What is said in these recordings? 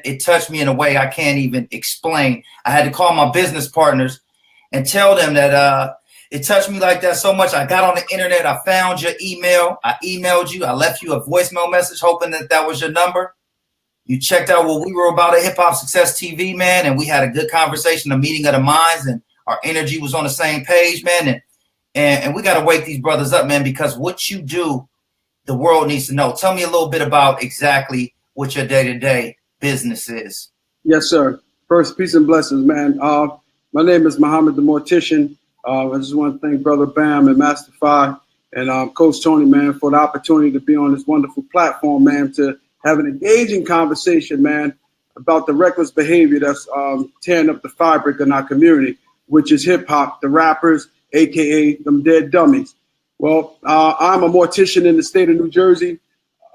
it touched me in a way I can't even explain. I had to call my business partners and tell them that it touched me like that so much. I got on the internet. I found your email. I emailed you. I left you a voicemail message hoping that was your number. You checked out what we were about at Hip Hop Success TV, man, and we had a good conversation, a meeting of the minds, and our energy was on the same page, man. And we got to wake these brothers up, man, because what you do, the world needs to know. Tell me a little bit about exactly what your day-to-day business is. Yes, sir. First, peace and blessings, man. My name is Muhammad the Mortician. I just want to thank Brother Bam and Master Fi and Coach Tony, man, for the opportunity to be on this wonderful platform, man, to have an engaging conversation, man, about the reckless behavior that's tearing up the fabric in our community, which is hip hop, the rappers, AKA them dead dummies. Well, I'm a mortician in the state of New Jersey.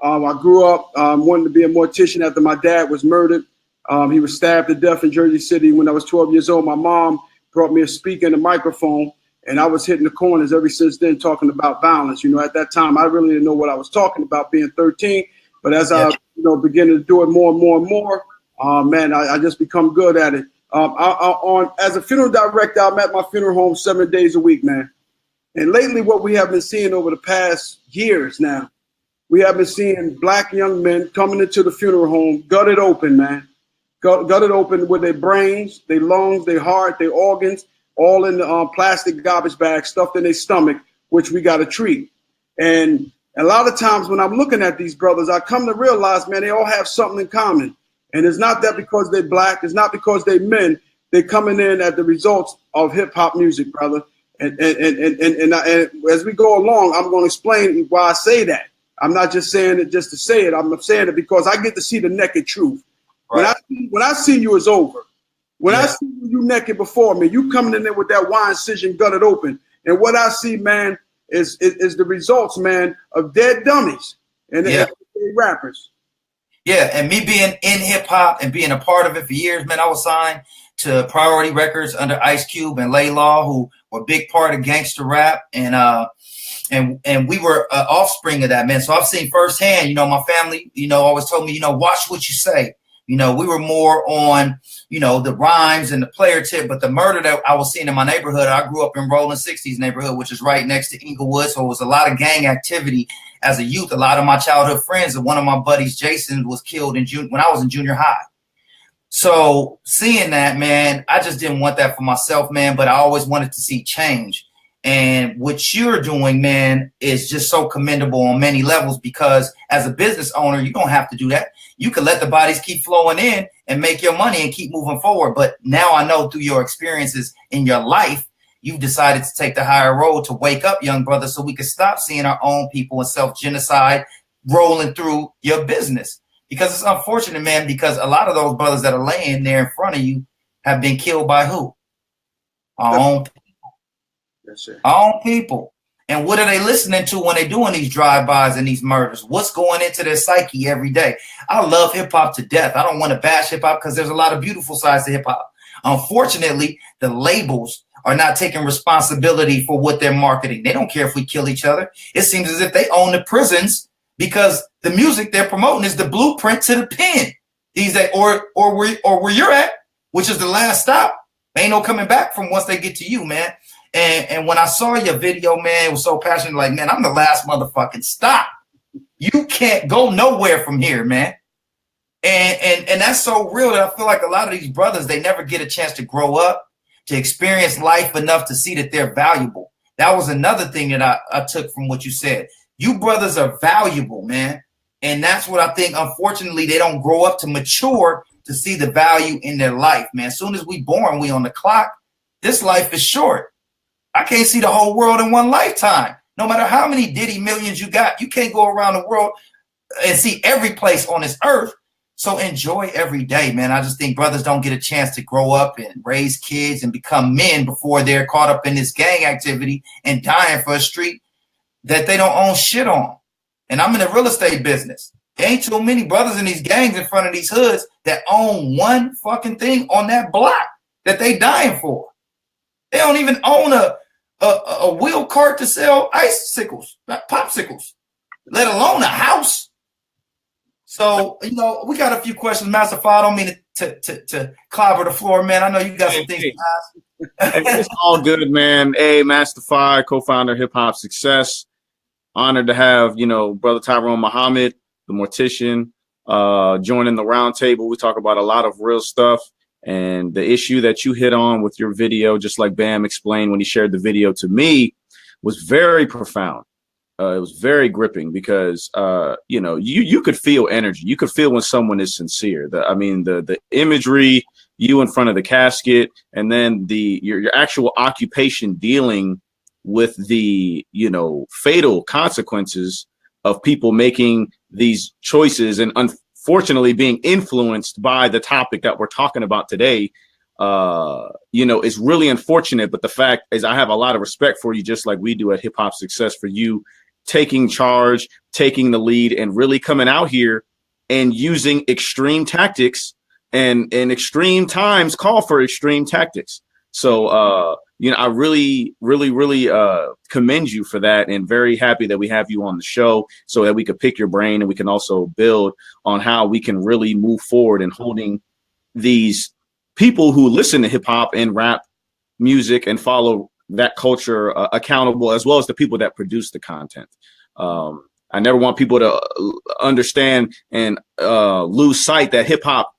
I grew up wanting to be a mortician after my dad was murdered. He was stabbed to death in Jersey City when I was 12 years old. My mom brought me a speaker and a microphone, and I was hitting the corners ever since then talking about violence. You know, at that time, I really didn't know what I was talking about being 13. But as I began to do it more and more and more, man, I just become good at it. As a funeral director, I'm at my funeral home 7 days a week, man. And lately what we have been seeing over the past years now, we have been seeing black young men coming into the funeral home, gutted open, man. Gutted open with their brains, their lungs, their heart, their organs, all in the plastic garbage bags stuffed in their stomach, which we got to treat. And a lot of times when I'm looking at these brothers, I come to realize, man, they all have something in common. And it's not that because they're black, it's not because they're men, they're coming in at the results of hip hop music, brother. And as we go along, I'm going to explain why I say that. I'm not just saying it just to say it. I'm saying it because I get to see the naked truth. Right. When I see you, it's over. When I see you naked before me, you coming in there with that wine incision gutted open. And what I see, man, is the results, man, of dead dummies and rappers. Yeah, and me being in hip hop and being a part of it for years, man, I was signed to Priority Records under Ice Cube and Laylaw, who were a big part of gangster rap, and we were offspring of that, man. So I've seen firsthand, you know, my family, you know, always told me, you know, watch what you say. You know, we were more on, you know, the rhymes and the player tip, but the murder that I was seeing in my neighborhood, I grew up in Rolling 60s neighborhood, which is right next to Inglewood. So it was a lot of gang activity as a youth. A lot of my childhood friends, and one of my buddies, Jason, was killed when I was in junior high. So seeing that, man, I just didn't want that for myself, man, but I always wanted to see change. And what you're doing, man, is just so commendable on many levels, because as a business owner, you don't have to do that. You can let the bodies keep flowing in and make your money and keep moving forward. But now I know through your experiences in your life, you've decided to take the higher road to wake up, young brother, so we can stop seeing our own people and self-genocide rolling through your business. Because it's unfortunate, man, because a lot of those brothers that are laying there in front of you have been killed by who? Our own people. Yes, sir. Our own people. And what are they listening to when they're doing these drive-bys and these murders? What's going into their psyche every day? I love hip-hop to death. I don't want to bash hip-hop because there's a lot of beautiful sides to hip-hop. Unfortunately, the labels are not taking responsibility for what they're marketing. They don't care if we kill each other. It seems as if they own the prisons because the music they're promoting is the blueprint to the pen. These days, or where you're at, which is the last stop. Ain't no coming back from once they get to you, man. And when I saw your video, man, it was so passionate. Like, man, I'm the last motherfucking stop. You can't go nowhere from here, man. And that's so real that I feel like a lot of these brothers, they never get a chance to grow up, to experience life enough to see that they're valuable. That was another thing that I took from what you said. You brothers are valuable, man. And that's what I think, unfortunately, they don't grow up to mature to see the value in their life, man. As soon as we born, we on the clock. This life is short. I can't see the whole world in one lifetime. No matter how many Diddy millions you got, you can't go around the world and see every place on this earth. So enjoy every day, man. I just think brothers don't get a chance to grow up and raise kids and become men before they're caught up in this gang activity and dying for a street that they don't own shit on. And I'm in the real estate business. There ain't too many brothers in these gangs in front of these hoods that own one fucking thing on that block that they dying for. They don't even own a wheel cart to sell icicles, popsicles, let alone a house. So, you know, we got a few questions, Master Fi. I don't mean to clobber the floor, man. I know you got some things to ask. Hey, it's all good, man. Hey, Master Fi, co-founder of Hip Hop Success. Honored to have, you know, Brother Tyrone Muhammad, the mortician, joining the roundtable. We talk about a lot of real stuff. And the issue that you hit on with your video, just like Bam explained when he shared the video to me, was very profound. It was very gripping because, you know, you could feel energy. You could feel when someone is sincere. The imagery, you in front of the casket, and then your actual occupation dealing with the, you know, fatal consequences of people making these choices and unfortunately being influenced by the topic that we're talking about today. You know, is really unfortunate. But the fact is, I have a lot of respect for you, just like we do at Hip Hop Success, for you taking charge, taking the lead, and really coming out here and using extreme tactics, and in extreme times call for extreme tactics. So, you know, I really commend you for that, and very happy that we have you on the show so that we could pick your brain and we can also build on how we can really move forward in holding these people who listen to hip hop and rap music and follow that culture accountable, as well as the people that produce the content. I never want people to understand and lose sight that hip hop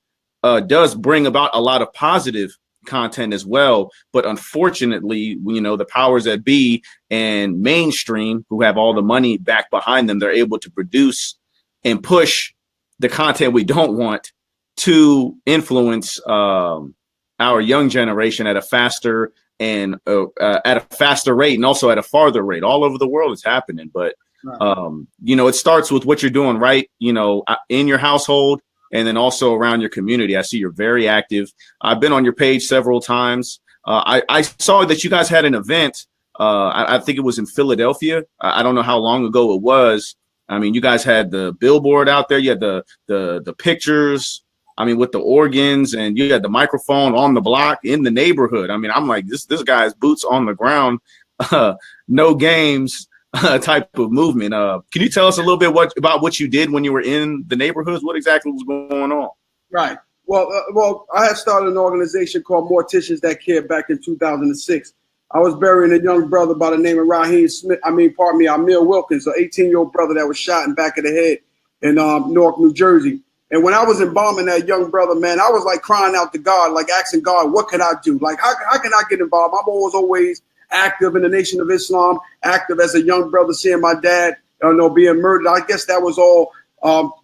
does bring about a lot of positive content as well. But unfortunately, you know, the powers that be and mainstream, who have all the money back behind them, they're able to produce and push the content we don't want to influence our young generation at a faster and at a faster rate, and also at a farther rate. All over the world it's happening. But you know, it starts with what you're doing right, you know, in your household, and then also around your community. I see you're very active. I've been on your page several times. I saw that you guys had an event. I think it was in Philadelphia. I don't know how long ago it was. I mean, you guys had the billboard out there. You had the pictures, I mean, with the organs, and you had the microphone on the block in the neighborhood. I mean, I'm like, this guy's boots on the ground, no games type of movement. Can you tell us a little bit about what you did when you were in the neighborhoods? What exactly was going on? Right. Well, I had started an organization called Morticians That Care back in 2006. I was burying a young brother by the name of Amir Wilkins, an 18-year-old brother that was shot in the back of the head in Newark, New Jersey. And when I was embalming that young brother, man, I was like crying out to God, like asking God, what can I do? Like, how can I get involved? I'm always active in the Nation of Islam, active as a young brother, seeing my dad, being murdered. I guess that was all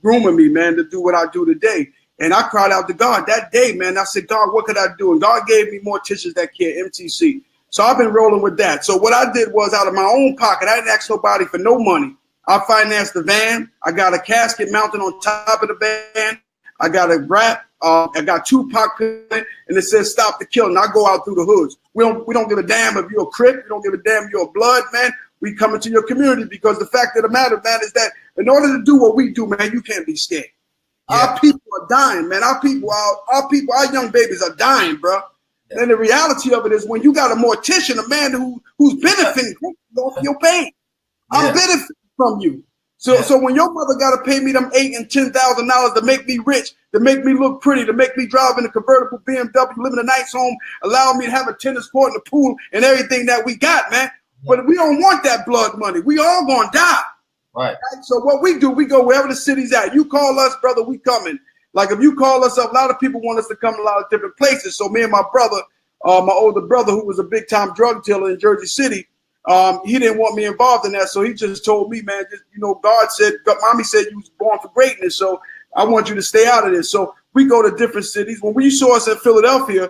grooming me, man, to do what I do today. And I cried out to God that day, man. I said, God, what could I do? And God gave me Morticians That Care, MTC. So I've been rolling with that. So what I did was, out of my own pocket, I didn't ask nobody for no money. I financed the van. I got a casket mounted on top of the van. I got a wrap. I got Tupac in it, and it says "Stop the Killing." I go out through the hoods. We don't give a damn if you're a Crip. We don't give a damn if you're a Blood, man. We come into your community, because the fact of the matter, man, is that in order to do what we do, man, you can't be scared. Yeah. Our people are dying, man. Our young babies are dying, bro. Yeah. And the reality of it is, when you got a mortician, a man who's benefiting off your pain, I'm benefiting from you. So when your mother got to pay me them $8,000 and $10,000 to make me rich, to make me look pretty, to make me drive in a convertible BMW, live in a nice home, allow me to have a tennis court and a pool and everything that we got, man. But we don't want that blood money. We all gonna die. Right. So what we do, we go wherever the city's at. You call us, brother, we coming. Like, if you call us up, a lot of people want us to come to a lot of different places. So me and my brother, my older brother, who was a big time drug dealer in Jersey City, he didn't want me involved in that, so he just told me, man, God said, Mommy said you was born for greatness, so I want you to stay out of this. So we go to different cities. When we saw us in Philadelphia,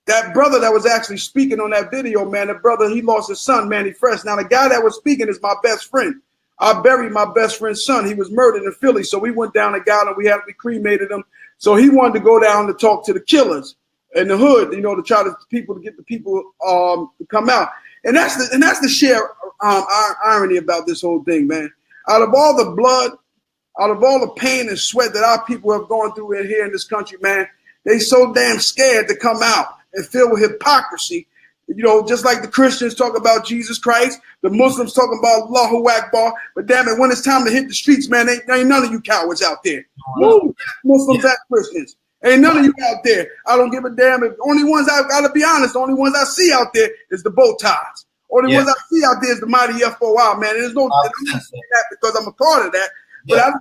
that brother that was actually speaking on that video, man, the brother, he lost his son, Manny Fresh. Now, the guy that was speaking is my best friend. I buried my best friend's son. He was murdered in Philly, so we went down and got him. We cremated him. So he wanted to go down to talk to the killers in the hood, to try to get the people to come out. And that's the sheer irony about this whole thing, man. Out of all the blood, out of all the pain and sweat that our people have gone through here in this country, man, they so damn scared to come out and filled with hypocrisy. You know, just like the Christians talk about Jesus Christ, the Muslims talk about Allahu Akbar. But damn it, when it's time to hit the streets, man, ain't none of you cowards out there. Woo! Muslims and Christians. Ain't none of you out there. I don't give a damn. If only ones I gotta be honest, the only ones I see out there is the bow ties. Only ones I see out there is the mighty FOI, man. There's no that because I'm a part of that. But I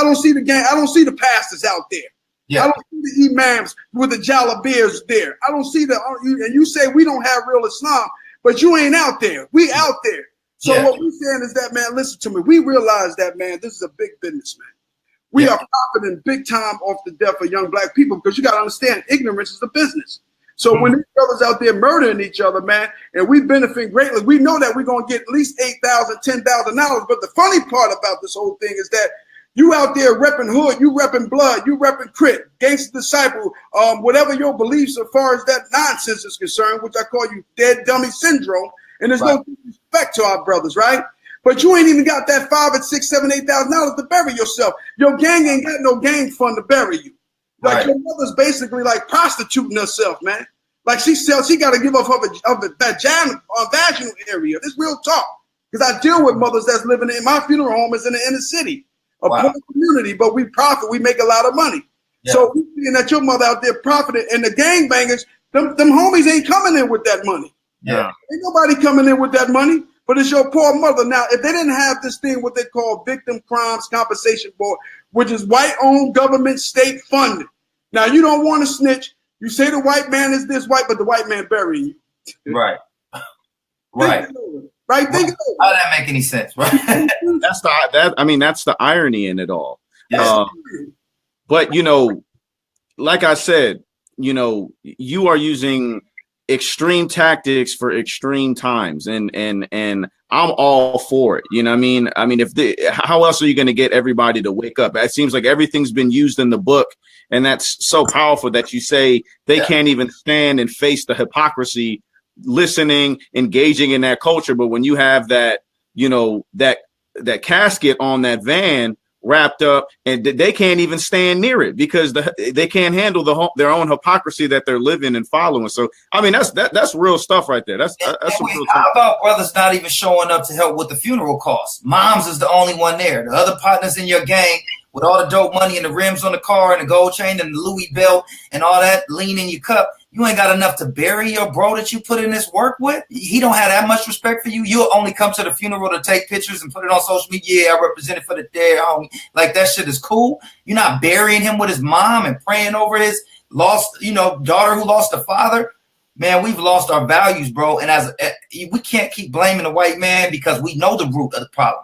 don't see the gang. I don't see the pastors out there. I don't see the imams with the jalabirs there. I don't see and you say we don't have real Islam, but you ain't out there. We out there. So what we're saying is that, man, listen to me. We realize that, man, this is a big business, man. We are profiting big time off the death of young black people because you got to understand ignorance is a business. So when these brothers out there murdering each other, man, and we benefit greatly, we know that we're going to get at least $8,000, $10,000. But the funny part about this whole thing is that you out there repping hood, you repping blood, you repping crit, gangster disciple, whatever your beliefs as far as that nonsense is concerned, which I call you dead dummy syndrome. And there's no disrespect to our brothers, right? But you ain't even got that $5,000, $6,000, $7,000, $8,000 to bury yourself. Your gang ain't got no gang fund to bury you. Like your mother's basically like prostituting herself, man. Like she got to give up of the vaginal area. This real talk. Because I deal with mothers that's living in my funeral home is in the inner city, a poor community, but we profit. We make a lot of money. So we seeing that your mother out there profiting, and the gangbangers, them homies ain't coming in with that money. Ain't nobody coming in with that money. But it's your poor mother. Now, if they didn't have this thing, what they call Victim Crimes Compensation Board, which is white-owned government, state funded. Now, you don't want to snitch. You say the white man is this white, but the white man burying you. Right. Think it over. Right? Think it over. How does that make any sense? Right. That's the irony in it all. But you know, like I said, you know, you are using extreme tactics for extreme times, and I'm all for it. You know what I mean? How else are you going to get everybody to wake up? It seems like everything's been used in the book, and that's so powerful that you say they can't even stand and face the hypocrisy, listening, engaging in that culture. But when you have that, you know, that casket on that van wrapped up, and they can't even stand near it because they can't handle their own hypocrisy that they're living and following. So I mean, that's real stuff right there. That's some real how about brothers not even showing up to help with the funeral costs? Moms is the only one there. The other partners in your gang with all the dope money and the rims on the car and the gold chain and the Louis belt and all that lean in your cup, you ain't got enough to bury your bro that you put in this work with. He don't have that much respect for you. You'll only come to the funeral to take pictures and put it on social media. Yeah, I represented for the dead homie. Like, that shit is cool. You're not burying him with his mom and praying over his lost, you know, daughter who lost a father. Man, we've lost our values, bro. And we can't keep blaming the white man because we know the root of the problem.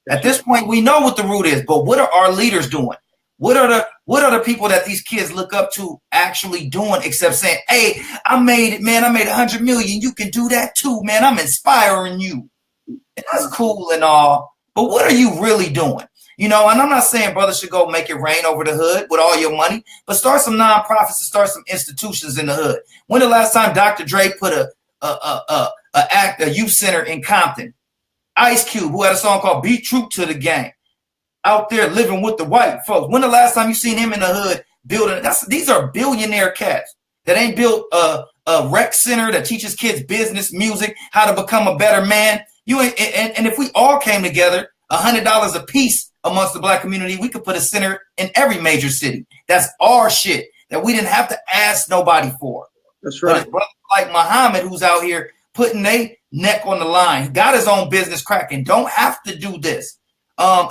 At this point, we know what the root is, but what are our leaders doing? What are the people that these kids look up to actually doing except saying, hey, I made it, man. I made 100 million. You can do that too, man. I'm inspiring you. And that's cool and all, but what are you really doing? You know, and I'm not saying brothers should go make it rain over the hood with all your money, but start some nonprofits and start some institutions in the hood. When the last time Dr. Dre put a youth center in Compton? Ice Cube, who had a song called Be True to the Game, out there living with the white folks. When the last time you seen him in the hood building? These are billionaire cats that ain't built a rec center that teaches kids business, music, how to become a better man. And if we all came together, $100 a piece amongst the black community, we could put a center in every major city. That's our shit that we didn't have to ask nobody for. That's right. But it's brothers like Muhammad who's out here putting their neck on the line, got his own business cracking, don't have to do this.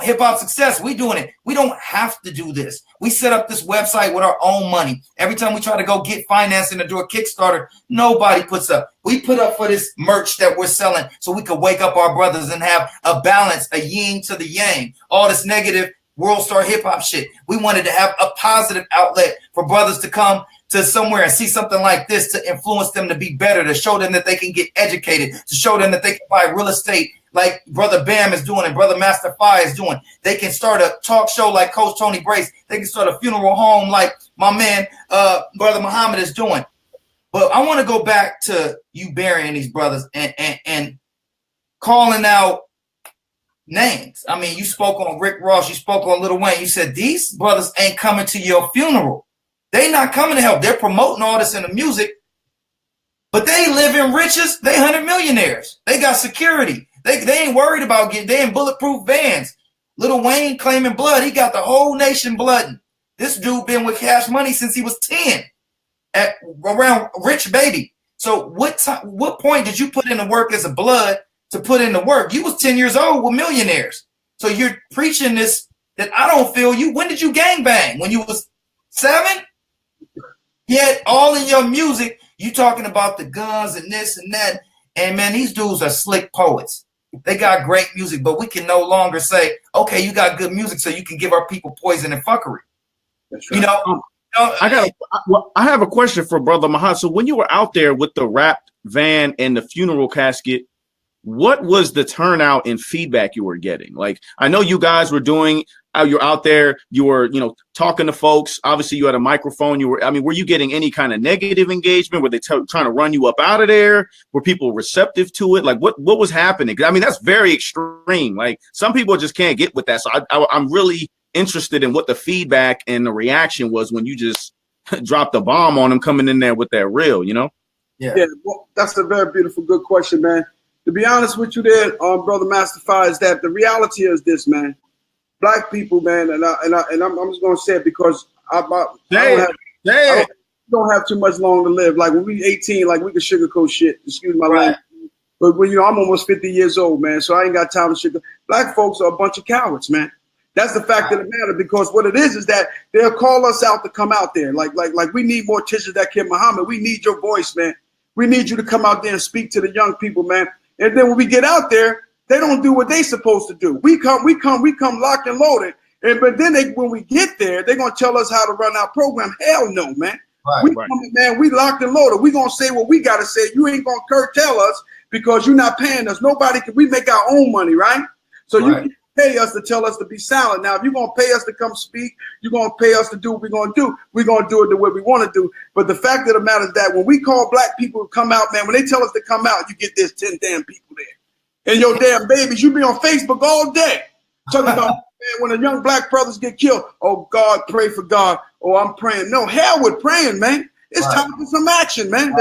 Hip Hop Success, we doing it. We don't have to do this. We set up this website with our own money. Every time we try to go get financing to do a Kickstarter, nobody puts up. We put up for this merch that we're selling so we could wake up our brothers and have a balance, a yin to the yang. All this negative world star hip hop shit. We wanted to have a positive outlet for brothers to come to somewhere and see something like this to influence them to be better, to show them that they can get educated, to show them that they can buy real estate like Brother Bam is doing and Brother Master Fi is doing. They can start a talk show like Coach Tony Brace. They can start a funeral home like my man, Brother Muhammad is doing. But I want to go back to you burying these brothers and calling out names. I mean, you spoke on Rick Ross, you spoke on Lil Wayne. You said these brothers ain't coming to your funeral. They not coming to help. They're promoting all this in the music, But they live in riches. They 100 millionaires. They got security. They ain't worried about they in bulletproof vans. Lil Wayne claiming blood. He got the whole nation blooding. This dude been with Cash Money since he was 10 around Rich Baby. So what point did you put in the work as a blood to put in the work? You was 10 years old with millionaires. So you're preaching this that I don't feel you. When did you gangbang? When you was 7? Yet all in your music, you talking about the guns and this and that. And man, these dudes are slick poets. They got great music, but we can no longer say, okay, you got good music, so you can give our people poison and fuckery. That's right. I have a question for Brother Mahad. So when you were out there with the wrapped van and the funeral casket, what was the turnout and feedback you were getting? Like, I know you guys were doing, you're out there, you were, talking to folks. Obviously, you had a microphone. Were you getting any kind of negative engagement? Were they trying to run you up out of there? Were people receptive to it? Like, what was happening? I mean, that's very extreme. Like, some people just can't get with that. So I'm really interested in what the feedback and the reaction was when you just dropped the bomb on them coming in there with that reel, Yeah, well, that's a very beautiful, good question, man. To be honest with you there, Brother Masterfy, is that the reality is this, man. Black people, man, and I'm just going to say it because I don't have too much long to live. Like, when we 18, like, we can sugarcoat shit. Excuse my language. But, I'm almost 50 years old, man, so I ain't got time to sugarcoat. Black folks are a bunch of cowards, man. That's the fact of the matter, because what it is that they'll call us out to come out there. Like we need more Tisha that Kid Muhammad. We need your voice, man. We need you to come out there and speak to the young people, man. And then when we get out there, they don't do what they supposed to do. We come locked and loaded. But then when we get there, they're gonna tell us how to run our program. Hell no, man. Man, we locked and loaded. We gonna say what we gotta say. You ain't gonna curtail us because you're not paying us. We make our own money, right? So you can pay us to tell us to be silent. Now, if you're gonna pay us to come speak, you're gonna pay us to do what we're gonna do. We're gonna do it the way we want to do. But the fact of the matter is that when we call black people to come out, man, when they tell us to come out, you get this 10 damn people there. And your damn babies, you be on Facebook all day talking about, man, when the young black brothers get killed, oh, God, pray for God. Oh, I'm praying. No, hell with praying, man. It's time for some action, man.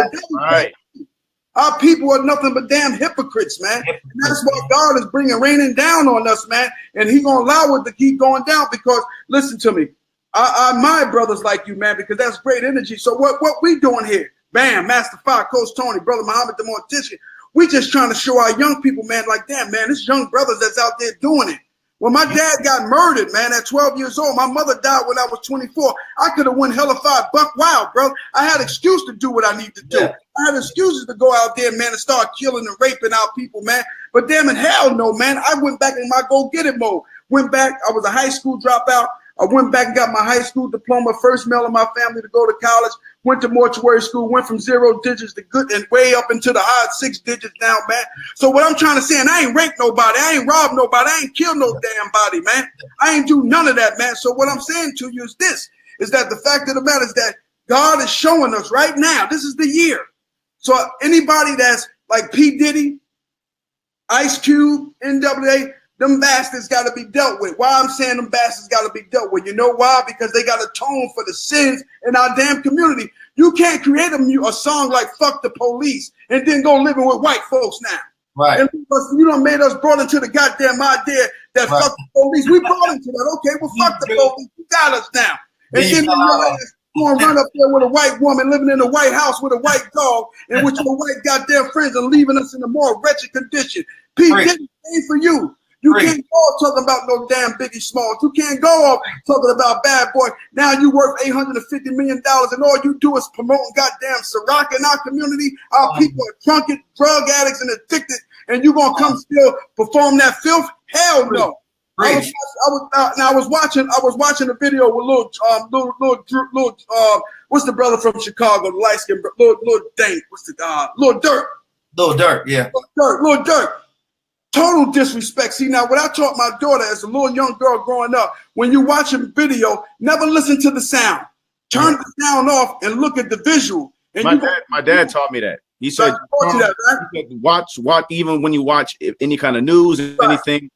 Our people are nothing but damn hypocrites, man. And that's why God is raining down on us, man. And He gonna allow it to keep going down because, listen to me, I admire brothers like you, man, because that's great energy. So what we doing here? Bam, Master Five, Coach Tony, Brother Muhammad the Mortician. We just trying to show our young people, man, like, damn, man, this young brothers that's out there doing it. When my dad got murdered, man, at 12 years old, my mother died when I was 24. I could have went hellified buck wild, bro. I had an excuse to do what I need to do. Yeah. I had excuses to go out there, man, and start killing and raping our people, man. But damn it, hell no, man. I went back in my go-get-it mode. Went back. I was a high school dropout. I went back and got my high school diploma, first male in my family to go to college, went to mortuary school, went from 0 digits to good and way up into the high 6 digits now, man. So what I'm trying to say, and I ain't raped nobody, I ain't robbed nobody, I ain't killed no damn body, man. I ain't do none of that, man. So what I'm saying to you is this, is that the fact of the matter is that God is showing us right now, this is the year. So anybody that's like P. Diddy, Ice Cube, NWA, them bastards got to be dealt with. Why I'm saying them bastards got to be dealt with? You know why? Because they got to atone for the sins in our damn community. You can't create a song like "Fuck the Police" and then go living with white folks now. Right. And you done made us brought into the goddamn idea that fuck the police. We brought into that. Okay, well, fuck the police. You got us now. And then you going to run up there with a white woman living in a white house with a white dog and with your white goddamn friends and leaving us in a more wretched condition. Pete, this ain't for you. You can't go off talking about no damn Biggie Smalls. You can't go off talking about Bad Boy. Now you worth $850 million and all you do is promoting goddamn Ciroc in our community. Our people are drunken, drug addicts and addicted, and you gonna come still perform that filth? Hell no. I was watching a video with what's the brother from Chicago, the light skinned Lil Durk. Lil Durk, yeah. Lil Durk. Total disrespect. See, now what I taught my daughter as a little young girl growing up, when you watch a video, never listen to the sound. Turn the sound off and look at the visual. And my dad taught me that. He said, watch even when you watch any kind of news,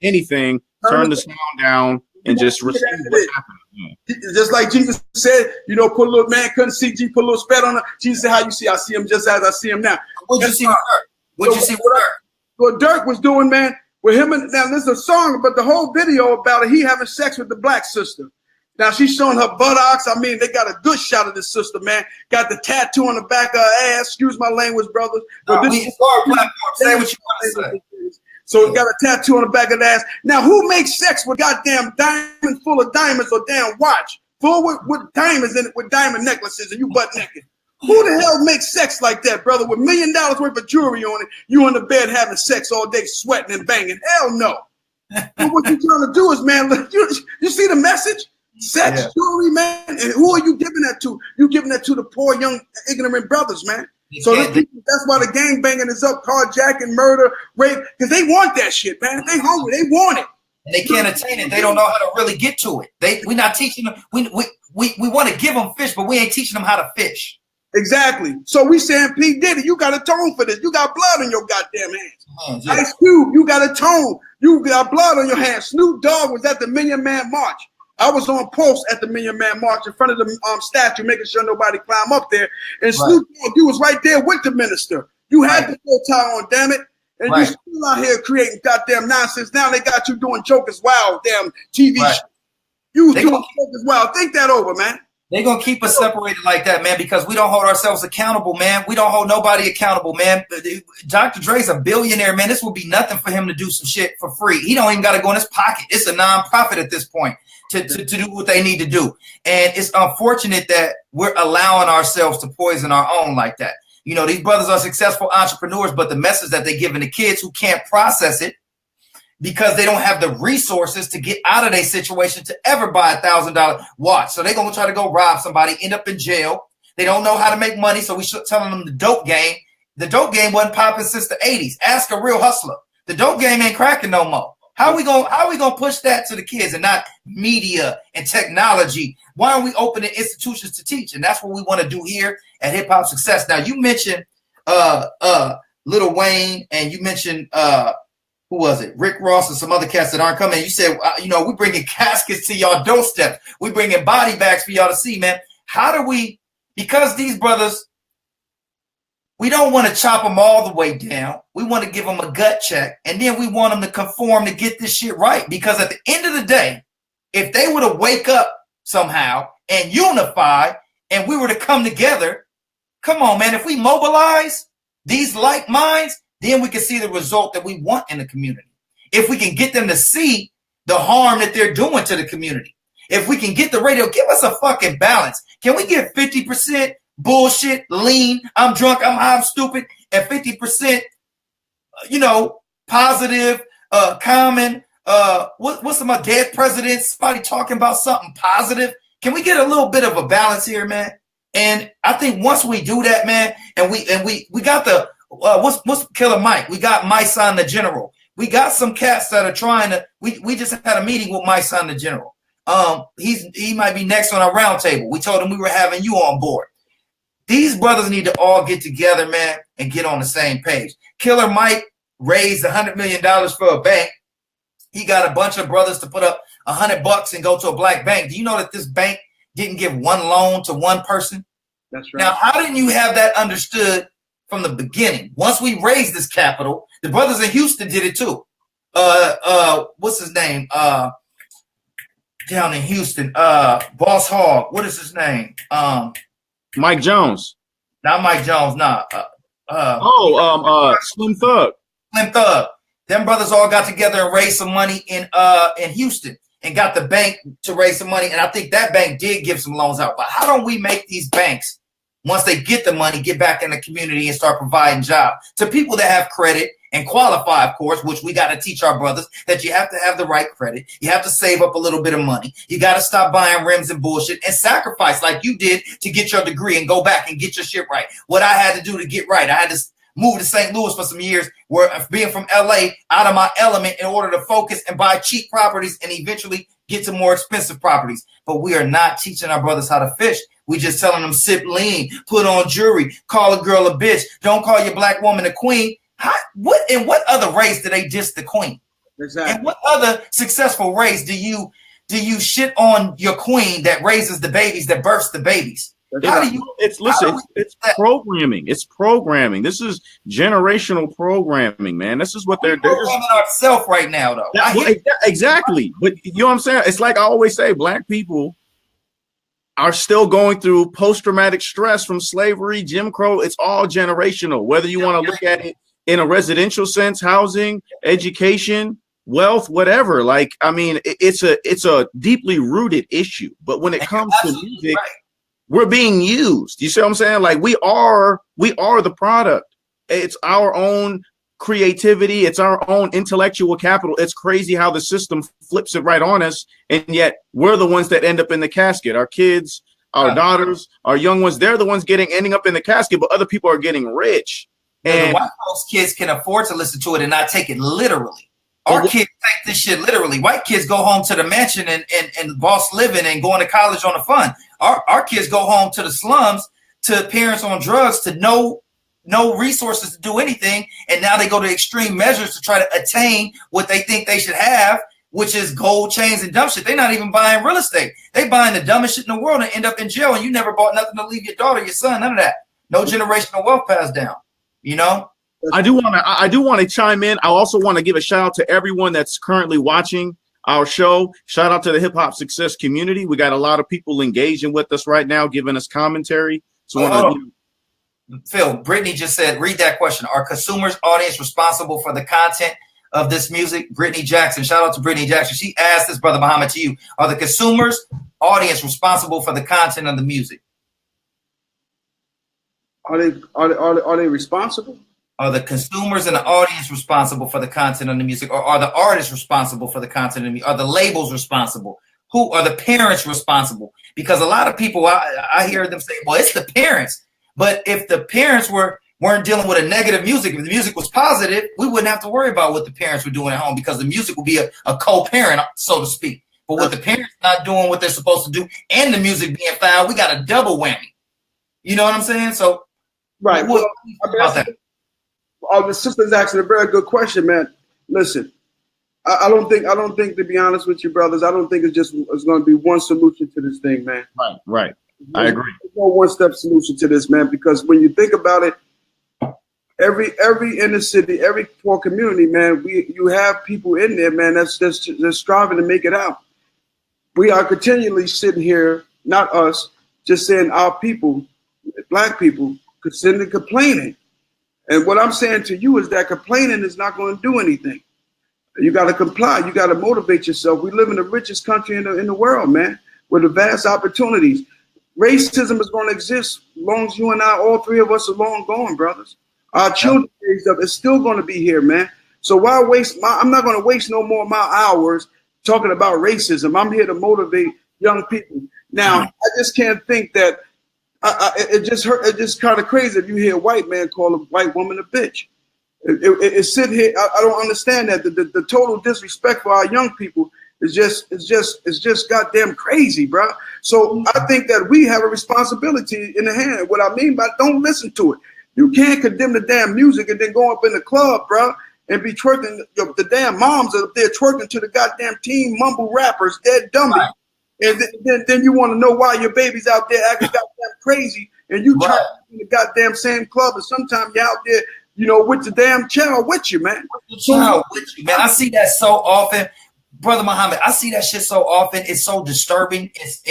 anything, turn the sound down and just receive what's happening. Just like Jesus said, put a little man couldn't see, Jesus put a little spit on him. Jesus said, how you see? I see him just as I see him now. What'd you see with Dirk? What'd you see with Dirk? What Dirk was doing, man, with him, and now there's a song, but the whole video about it, he having sex with the black sister. Now she's showing her buttocks. I mean, they got a good shot of this sister, man. Got the tattoo on the back of her ass. Excuse my language, brothers. But this is our platform. Say what you want to say. So it got a tattoo on the back of the ass. Now, who makes sex with goddamn diamonds full of diamonds or damn watch full with diamonds in it, with diamond necklaces, and you butt naked? Who the hell makes sex like that, brother? With $1 million worth of jewelry on it, you in the bed having sex all day, sweating and banging. Hell no. But what you trying to do is, man, you see the message? Sex, jewelry, man. And who are you giving that to? You giving that to the poor, young, ignorant brothers, man. So that's why the gang banging is up, carjacking, murder, rape, because they want that shit, man. They hungry, they want it. And they can't attain it. They don't know how to really get to it. We're not teaching them. We want to give them fish, but we ain't teaching them how to fish. Exactly. So we saying, P. Diddy, you got to atone for this. You got blood on your goddamn hands. Yeah. Ice Cube, you got to atone. You got blood on your hands. Snoop Dogg was at the Million Man March. I was on post at the Million Man March in front of the statue, making sure nobody climb up there. And Snoop Dogg, you was right there with the minister. You had the full tie on, damn it. And you still out here creating goddamn nonsense. Now they got you doing Joker's Wild, damn TV show. You was doing Joker's Wild. Think that over, man. They're going to keep us separated like that, man, because we don't hold ourselves accountable, man. We don't hold nobody accountable, man. Dr. Dre's a billionaire, man. This would be nothing for him to do some shit for free. He don't even got to go in his pocket. It's a nonprofit at this point to do what they need to do. And it's unfortunate that we're allowing ourselves to poison our own like that. These brothers are successful entrepreneurs, but the message that they're giving the kids who can't process it because they don't have the resources to get out of their situation to ever buy $1,000 watch. So they're going to try to go rob somebody, end up in jail. They don't know how to make money. So we should telling them the dope game. The dope game wasn't popping since the 80s. Ask a real hustler. The dope game ain't cracking no more. How are we gonna push that to the kids and not media and technology? Why aren't we opening institutions to teach? And that's what we want to do here at Hip Hop Success. Now you mentioned Lil Wayne, and you mentioned who was it? Rick Ross and some other cats that aren't coming. You said, we bringing caskets to y'all doorstep. We bringing body bags for y'all to see, man. How do we, because these brothers, we don't want to chop them all the way down. We want to give them a gut check, and then we want them to conform to get this shit right. Because at the end of the day, if they were to wake up somehow and unify, and we were to come together, come on, man, if we mobilize these like minds, then we can see the result that we want in the community. If we can get them to see the harm that they're doing to the community. If we can get the radio, give us a fucking balance. Can we get 50% bullshit, lean, I'm drunk, I'm high, I'm stupid, and 50%, positive, common, what's some dead presidents, somebody talking about something positive? Can we get a little bit of a balance here, man? And I think once we do that, man, and we got the what's Killer Mike? We got my son, the general. We got some cats that are trying to. We just had a meeting with my son, the general. He might be next on our roundtable. We told him we were having you on board. These brothers need to all get together, man, and get on the same page. Killer Mike raised $100 million for a bank. He got a bunch of brothers to put up $100 and go to a black bank. Do you know that this bank didn't give one loan to one person? That's right. Now, how didn't you have that understood from the beginning? Once we raised this capital, the brothers in Houston did it too. What's his name? Down in Houston, Boss Hogg. What is his name? Mike Jones. Not Mike Jones. Slim Thug. Slim Thug. Them brothers all got together and raised some money in Houston and got the bank to raise some money. And I think that bank did give some loans out. But how don't we make these banks, once they get the money, get back in the community and start providing jobs to people that have credit and qualify, of course, which we got to teach our brothers that you have to have the right credit. You have to save up a little bit of money. You got to stop buying rims and bullshit and sacrifice like you did to get your degree and go back and get your shit right. What I had to do to get right, I had to move to St. Louis for some years, where being from LA, out of my element, in order to focus and buy cheap properties and eventually get to more expensive properties. But we are not teaching our brothers how to fish. We just telling them sip lean, put on jewelry, call a girl a bitch, don't call your black woman a queen. In what other race do they diss the queen? Exactly. And what other successful race do you do you shit on your queen that raises the babies, that births the babies? It's programming. It's programming. This is generational programming, man. This is what they're programming ourselves right now, though. Exactly. But you know what I'm saying? It's like I always say, Black people are still going through post-traumatic stress from slavery, Jim Crow. It's all generational. Whether you want to look at it in a residential sense, housing, education, wealth, whatever. Like, I mean, it's a deeply rooted issue. But when it comes to music, we're being used. You see what I'm saying? Like we are the product. It's our own creativity. It's our own intellectual capital. It's crazy how the system flips it right on us. And yet we're the ones that end up in the casket. Our kids, our daughters, our young ones, they're the ones ending up in the casket, but other people are getting rich. And the white folks kids can afford to listen to it and not take it literally. Our kids take this shit literally. White kids go home to the mansion and boss living and going to college on the fun. Our kids go home to the slums, to parents on drugs, to no resources to do anything. And now they go to extreme measures to try to attain what they think they should have, which is gold chains and dumb shit. They're not even buying real estate. They buying the dumbest shit in the world and end up in jail. And you never bought nothing to leave your daughter, your son, none of that. No generational wealth passed down, you know? I do want to chime in. I also want to give a shout out to everyone that's currently watching our show. Shout out to the hip hop success community. We got a lot of people engaging with us right now, giving us commentary. So, Phil, Brittany just said, read that question. Are consumers' audience responsible for the content of this music? Brittany Jackson. Shout out to Brittany Jackson. She asked this, Brother Muhammad, to you. Are the consumers' audience responsible for the content of the music? Are they responsible? Are the consumers and the audience responsible for the content of the music, or are the artists responsible for the content of the music? Are the labels responsible? Who are the parents responsible? Because a lot of people, I hear them say, well, it's the parents. But if the parents weren't dealing with a negative music, if the music was positive, we wouldn't have to worry about what the parents were doing at home, because the music would be a co-parent, so to speak. But with the parents not doing what they're supposed to do and the music being foul, we got a double whammy. You know what I'm saying? So, right. The sister's asking a very good question, man. Listen, I don't think, to be honest with you, brothers, I don't think it's going to be one solution to this thing, man. Right. I agree. There's no one-step solution to this, man, because when you think about it, every inner city, every poor community, man, you have people in there, man, that's striving to make it out. We are continually sitting here, not us, just saying our people, Black people, sitting and complaining. And what I'm saying to you is that complaining is not going to do anything. You got to comply. You got to motivate yourself. We live in the richest country in the world, man, with the vast opportunities. Racism is going to exist as long as you and I, all three of us, are long gone, brothers. Our children is still going to be here, man. So why waste? I'm not going to waste no more of my hours talking about racism. I'm here to motivate young people. Now, I just can't think that. It just kind of crazy if you hear a white man call a white woman a bitch. It's sit here. I don't understand that. The total disrespect for our young people is just goddamn crazy, bro. So I think that we have a responsibility in the hand. What I mean by don't listen to it. You can't condemn the damn music and then go up in the club, bro, and be twerking. The damn moms are up there twerking to the goddamn teen mumble rappers, dead dummy. Right. And then you want to know why your baby's out there acting goddamn crazy, and you try to be in the goddamn same club, and sometimes you're out there, with the damn child with you, man. Man, I see that so often, Brother Muhammad. I see that shit so often. It's so disturbing. It's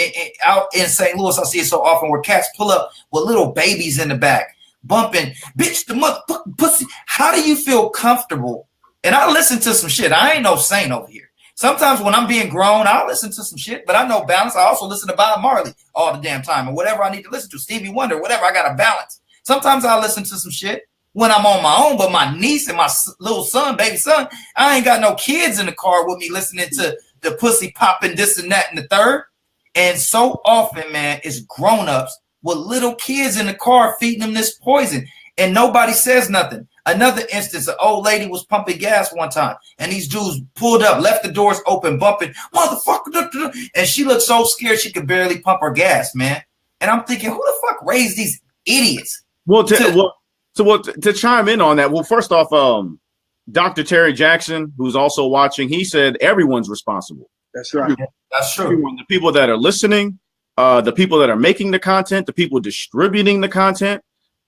out in St. Louis. I see it so often where cats pull up with little babies in the back, bumping, bitch, the motherfucking pussy. How do you feel comfortable? And I listen to some shit. I ain't no saint over here. Sometimes when I'm being grown, I'll listen to some shit, but I know balance. I also listen to Bob Marley all the damn time, or whatever I need to listen to, Stevie Wonder, whatever. I got to balance. Sometimes I'll listen to some shit when I'm on my own, but my niece and my little son, baby son, I ain't got no kids in the car with me listening to the pussy popping this and that and the third. And so often, man, it's grown-ups with little kids in the car feeding them this poison, and nobody says nothing. Another instance, an old lady was pumping gas one time, and these dudes pulled up, left the doors open, bumping, motherfucker, and she looked so scared she could barely pump her gas, man. And I'm thinking, who the fuck raised these idiots? To chime in on that, well, first off, Dr. Terry Jackson, who's also watching, he said everyone's responsible. That's right. That's true. Everyone, the people that are listening, the people that are making the content, the people distributing the content,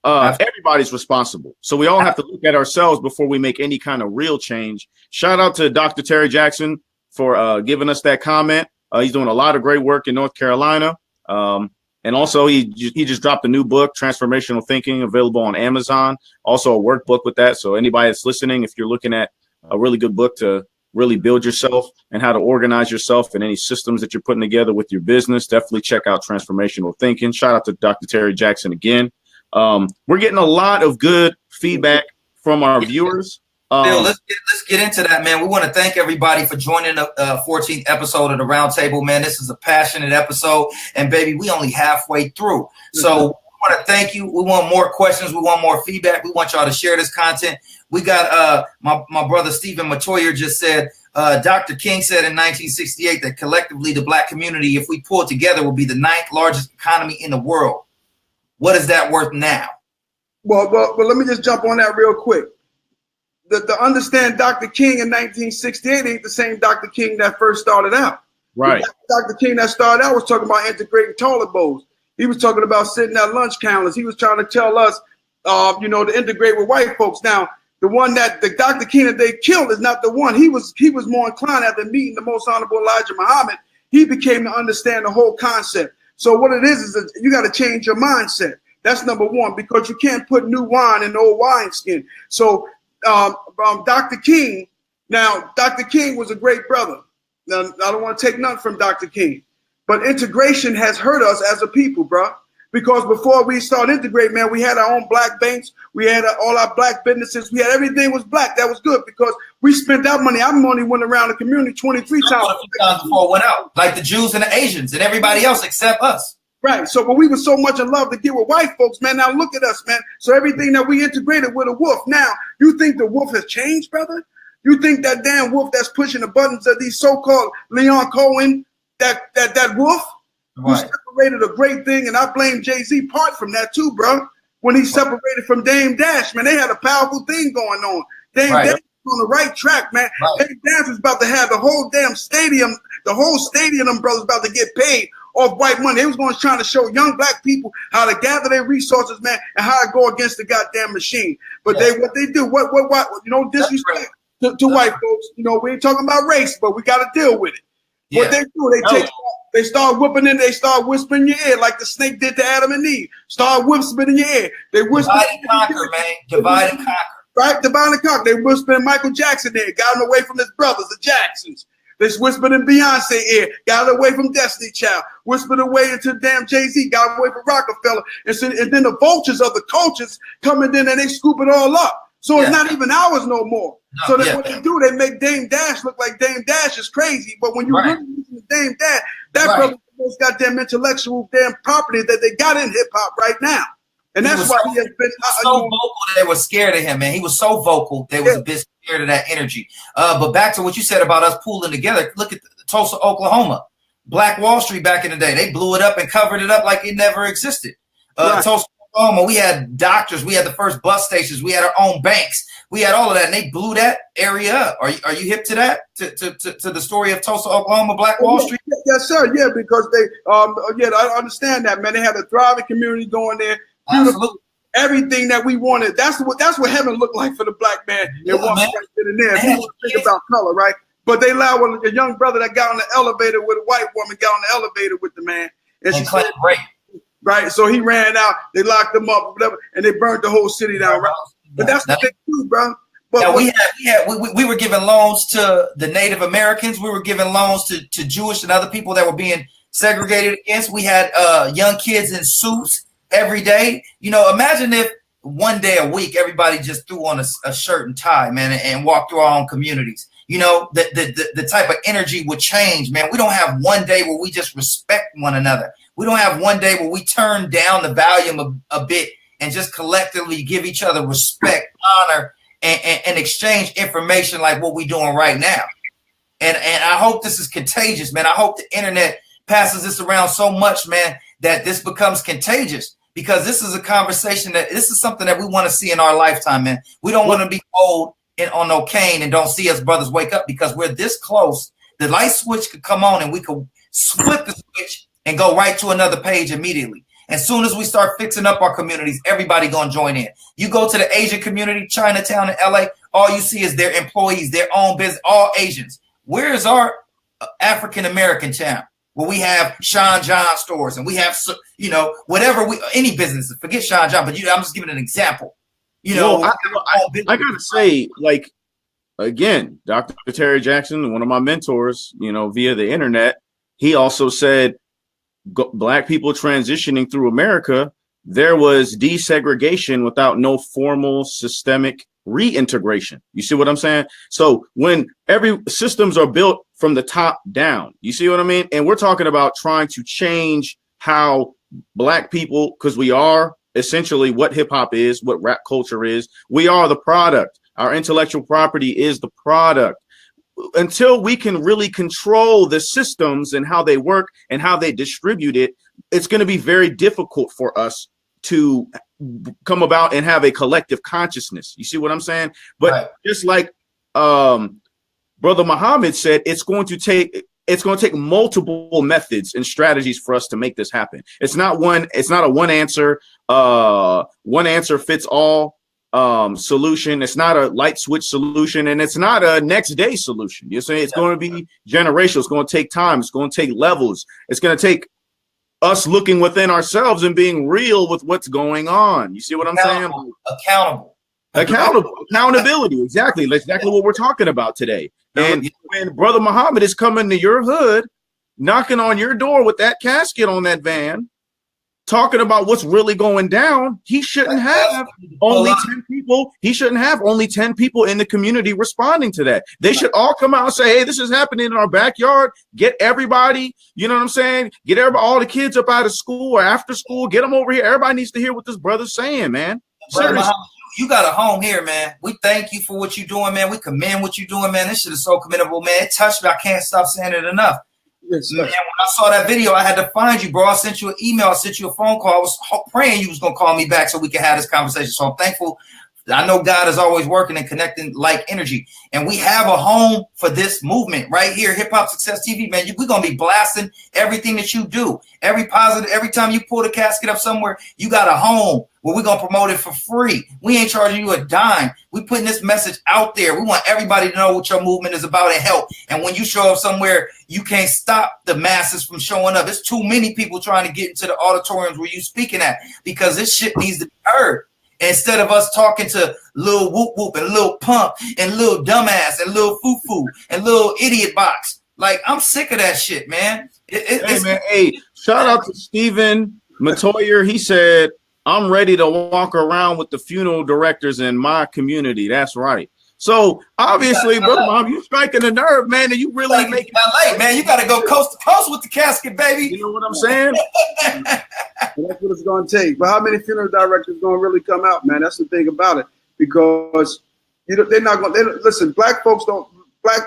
everybody's responsible. So we all have to look at ourselves before we make any kind of real change. Shout out to Dr. Terry Jackson for giving us that comment. He's doing a lot of great work in North Carolina. And also he just dropped a new book, Transformational Thinking, available on Amazon. Also a workbook with that. So anybody that's listening, if you're looking at a really good book to really build yourself and how to organize yourself and any systems that you're putting together with your business, definitely check out Transformational Thinking. Shout out to Dr. Terry Jackson again. We're getting a lot of good feedback from our viewers. Bill, let's get into that, man. We want to thank everybody for joining the 14th episode of the Roundtable, man. This is a passionate episode, and baby, we only halfway through. So we want to thank you. We want more questions. We want more feedback. We want y'all to share this content. We got my brother Stephen Matoyer just said, Dr. King said in 1968 that collectively the black community, if we pull together, will be the 9th largest economy in the world. What is that worth now? Well, let me just jump on that real quick. To understand Dr. King in 1968 ain't the same Dr. King that first started out. Right. Dr. King that started out was talking about integrating toilet bowls. He was talking about sitting at lunch counters. He was trying to tell us, to integrate with white folks. Now, the Dr. King that they killed is not the one. He was more inclined after meeting the most honorable Elijah Muhammad. He became to understand the whole concept. So what it is that you got to change your mindset. That's number one, because you can't put new wine in old wineskin. So Dr. King was a great brother. Now, I don't want to take nothing from Dr. King, but integration has hurt us as a people, bro. Because before we started integrating, man, we had our own black banks. We had all our black businesses. We had everything was black. That was good because we spent our money. Our money went around the community 23 times before it went out, like the Jews and the Asians and everybody else except us. Right. So, but we were so much in love to get with white folks, man. Now look at us, man. So everything that we integrated with a wolf. Now, you think the wolf has changed, brother? You think that damn wolf that's pushing the buttons of these so-called Leon Cohen, that wolf? Right. Who separated a great thing, and I blame Jay-Z part from that too, bro. When he separated from Dame Dash, man, they had a powerful thing going on. Dame Dash was on the right track, man. Right. Dame Dash was about to have the whole damn stadium, them brothers about to get paid off white money. They was going to try to show young black people how to gather their resources, man, and how to go against the goddamn machine. But what they do, disrespect to white folks. We ain't talking about race, but we got to deal with it. Yeah. What they do, they start whipping in, they start whispering in your ear like the snake did to Adam and Eve. Start whispering in your ear. They whisper. Divide and conquer, man. Divide and conquer. Right? Divide and conquer. They whispered in Michael Jackson there, got him away from his brothers, the Jacksons. They whispered in Beyonce ear, got him away from Destiny Child. Whispered away into damn Jay-Z, got him away from Rockefeller. And then the vultures of the cultures come in and they scoop it all up. So it's not even ours no more. No, so what they do, they make Dame Dash look like Dame Dash is crazy. But when you really listen to Dame Dash, that brother has got damn intellectual damn property that they got in hip hop right now. And that's why he has been so vocal they were scared of him, man. He was so vocal they was a bit scared of that energy. But back to what you said about us pooling together. Look at Tulsa, Oklahoma. Black Wall Street back in the day. They blew it up and covered it up like it never existed. Tulsa, Oklahoma, we had doctors. We had the first bus stations. We had our own banks. We had all of that, and they blew that area up. Are you hip to that? To the story of Tulsa, Oklahoma, Black Wall Street? Yes, sir. Yeah, because they I understand that, man. They had a thriving community going there. Absolutely. Everything that we wanted. That's what heaven looked like for the black man. Yeah, and right in there. People think about color, right? But they allowed a young brother that got on the elevator with a white woman, got on the elevator with the man, and she said, right. So he ran out. They locked him up, whatever, and they burnt the whole city down. Right? But that's what they do, bro. But we were giving loans to the Native Americans. We were giving loans to Jewish and other people that were being segregated against. We had young kids in suits every day. Imagine if one day a week everybody just threw on a shirt and tie, man, and walked through our own communities. The type of energy would change, man. We don't have one day where we just respect one another. We don't have one day where we turn down the volume a bit and just collectively give each other respect, honor, and exchange information like what we're doing right now. And I hope this is contagious, man. I hope the internet passes this around so much, man, that this becomes contagious, because this is a conversation this is something that we want to see in our lifetime, man. We don't want to be old and on no cane and don't see us brothers wake up, because we're this close The light switch could come on and we could flip the switch and go right to another page immediately. As soon as we start fixing up our communities, everybody gonna join in. You go to the Asian community, Chinatown in LA, all you see is their employees, their own business, all Asians. Where is our African American town where we have Sean John stores and we have, you know, whatever any business, forget Sean John, but I'm just giving an example. You know, I gotta say, like, again, Dr. Terry Jackson, one of my mentors, you know, via the internet, he also said, Black people transitioning through America, there was desegregation without no formal systemic reintegration. You see what I'm saying? So when every systems are built from the top down, you see what I mean? And we're talking about trying to change how Black people, because we are essentially what hip hop is, what rap culture is. We are the product. Our intellectual property is the product. Until we can really control the systems and how they work and how they distribute it, it's going to be very difficult for us to come about and have a collective consciousness. You see what I'm saying? But right. Just like Brother Muhammad said, it's going to take multiple methods and strategies for us to make this happen. It's not a one answer fits all solution. It's not a light switch solution, and it's not a next day solution. You're saying it's going to be generational. It's going to take time. It's going to take levels. It's going to take us looking within ourselves and being real with what's going on. You see what I'm saying? Accountability. Exactly. That's exactly what we're talking about today. And when Brother Muhammad is coming to your hood, knocking on your door with that casket on that van, talking about what's really going down, he shouldn't have only 10 people. He shouldn't have only 10 people in the community responding to that. They should all come out and say, hey, this is happening in our backyard. Get everybody, you know what I'm saying? Get everybody, all the kids up out of school or after school, get them over here. Everybody needs to hear what this brother's saying, man. Seriously. You got a home here, man. We thank you for what you're doing, man. We commend what you're doing, man. This shit is so commendable, man. It touched me. I can't stop saying it enough. Yes, man, when I saw that video, I had to find you, bro. I sent you an email. I sent you a phone call. I was praying you was going to call me back so we could have this conversation. So I'm thankful. I know God is always working and connecting like energy. And we have a home for this movement right here, Hip Hop Success TV, man. We're going to be blasting everything that you do. Every time you pull the casket up somewhere, you got a home where we're going to promote it for free. We ain't charging you a dime. We putting this message out there. We want everybody to know what your movement is about and help. And when you show up somewhere, you can't stop the masses from showing up. It's too many people trying to get into the auditoriums where you speaking at because this shit needs to be heard. Instead of us talking to Lil Whoop Whoop and Lil Pump and Lil Dumbass and Lil Foo Foo and Lil Idiot Box. Like, I'm sick of that shit, man. Hey, shout out to Steven Matoyer. He said, I'm ready to walk around with the funeral directors in my community. That's right. So obviously, Brother Mom, you striking a nerve, man, and you really making LA, man. You got to go coast to coast with the casket, baby. You know what I'm saying? That's what it's going to take. But how many funeral directors going to really come out, man? That's the thing about it, because they're not going. Listen, black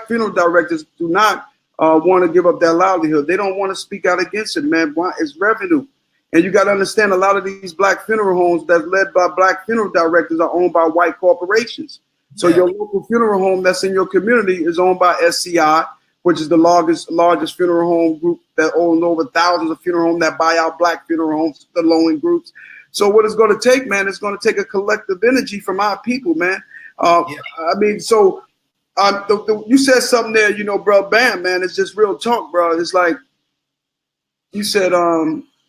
funeral directors do not want to give up their livelihood. They don't want to speak out against it, man. Why? It's revenue. And you got to understand, a lot of these black funeral homes that's led by black funeral directors are owned by white corporations. So your local funeral home that's in your community is owned by SCI, which is the largest funeral home group that owns over thousands of funeral homes that buy out black funeral homes, the low-end groups. So what it's going to take, man, it's going to take a collective energy from our people, man. I mean, so you said something there, you know, bro, Bam, man, it's just real talk, bro. It's like you said,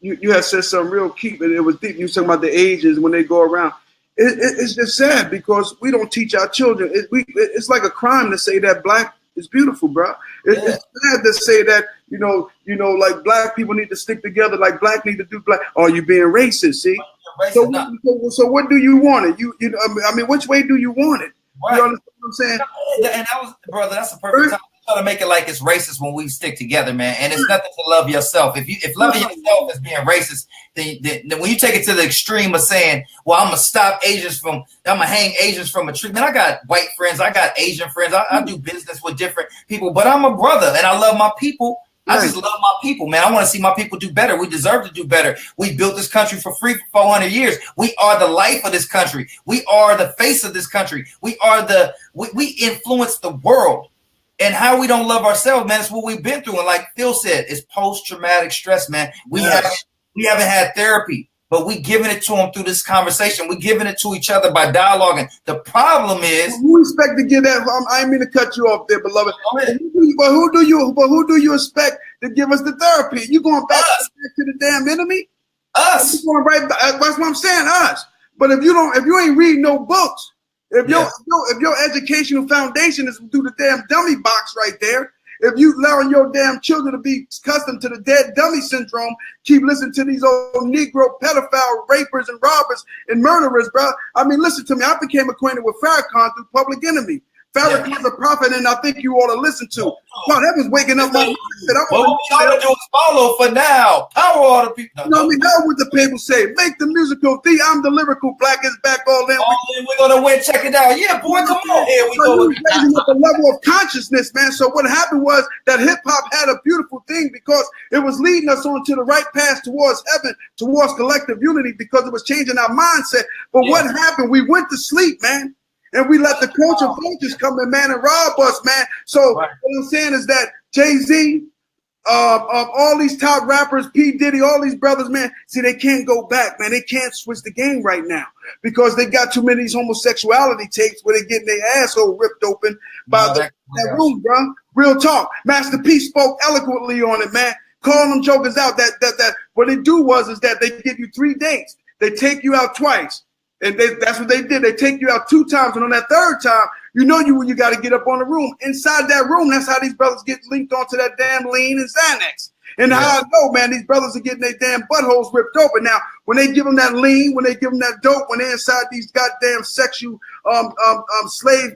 you had said something real key, but it was deep. You were talking about the ages when they go around. It's just sad because we don't teach our children. It's like a crime to say that black is beautiful, bro. It's sad to say that, you know, like black people need to stick together, like black need to do black. Are you being racist? See, so what do you want it? You know, I mean, which way do you want it? Right. You understand what I'm saying? And that was, brother, that's a perfect time. Try to make it like it's racist when we stick together, man. And it's nothing to love yourself. If loving yourself is being racist, then when you take it to the extreme of saying, well, I'm gonna hang Asians from a tree. Man, I got white friends, I got Asian friends, I do business with different people, but I'm a brother and I love my people. I just love my people, man. I want to see my people do better. We deserve to do better. We built this country for free for 400 years. We are the life of this country. We are the face of this country. We influence the world. And how we don't love ourselves, man, it's what we've been through. And like Phil said, it's post-traumatic stress, man. We haven't had therapy, but we giving it to them through this conversation. We're giving it to each other by dialoguing. The problem is, who expect to give that? I didn't mean to cut you off there, beloved. But who do you expect to give us the therapy? You going back to the damn enemy? Us. Going right back. That's what I'm saying. Us. But if you ain't reading no books, if your educational foundation is through the damn dummy box right there, if you allowing your damn children to be accustomed to the dead dummy syndrome, keep listening to these old Negro pedophile rapers and robbers and murderers, bro. I mean, listen to me. I became acquainted with Farrakhan through Public Enemy. Farrakhan's a prophet, and I think you ought to listen to. Wow, that was waking up my mind. What we ought to do is follow for now. Power all the people. No, I mean, that's what the people say. Make the musical thee. I'm the lyrical. Black is back. All in. We're gonna win. Check it out. Yeah, boy, come on. Here we go. Raising up the level of consciousness, man. So what happened was that hip hop had a beautiful thing because it was leading us onto the right path towards heaven, towards collective unity, because it was changing our mindset. But what happened? We went to sleep, man. And we let the culture vultures come in, man, and rob us, man. So what I'm saying is that Jay-Z, all these top rappers, P. Diddy, all these brothers, man, see, they can't go back, man. They can't switch the game right now because they got too many of these homosexuality tapes where they're getting their asshole ripped open by that room, bro. Real talk. Master P spoke eloquently on it, man. Calling them jokers out. That what they do is that they give you 3 dates. They take you out twice. And that's what they did. They take you out 2 times. And on that 3rd time, you got to get up on the room. Inside that room, that's how these brothers get linked onto that damn lean and Xanax. And how I know, man, these brothers are getting their damn buttholes ripped open. Now, when they give them that lean, when they give them that dope, when they're inside these goddamn sexual slave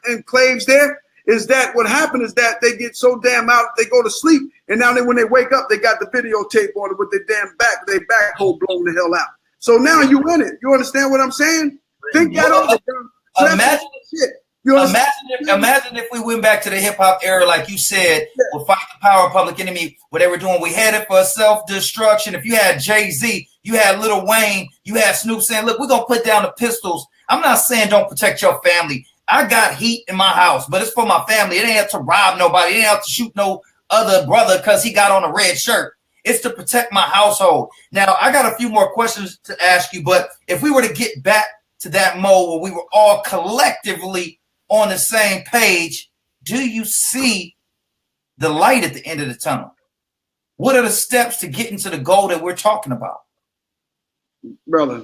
enclaves there, is that what happened is that they get so damn out, they go to sleep. And now when they wake up, they got the videotape on it with their damn their back hole blown the hell out. So now you in it. You understand what I'm saying? Think that over. So imagine if we went back to the hip hop era, like you said, with Fight the Power, Public Enemy, what they were doing. We headed for self-destruction. If you had Jay-Z, you had Lil Wayne, you had Snoop saying, look, we're going to put down the pistols. I'm not saying don't protect your family. I got heat in my house, but it's for my family. It ain't have to rob nobody. It ain't have to shoot no other brother because he got on a red shirt. It's to protect my household. Now, I got a few more questions to ask you, but if we were to get back to that mode where we were all collectively on the same page, do you see the light at the end of the tunnel? What are the steps to getting to the goal that we're talking about? Brother,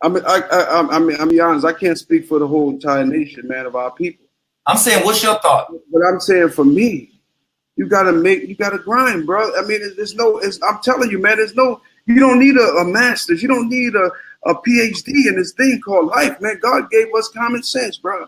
I'm be honest, I can't speak for the whole entire nation, man, of our people. I'm saying, what's your thought? But I'm saying for me, you gotta grind, bro. I mean, I'm telling you, man, you don't need a master's. You don't need a PhD in this thing called life, man. God gave us common sense, bro.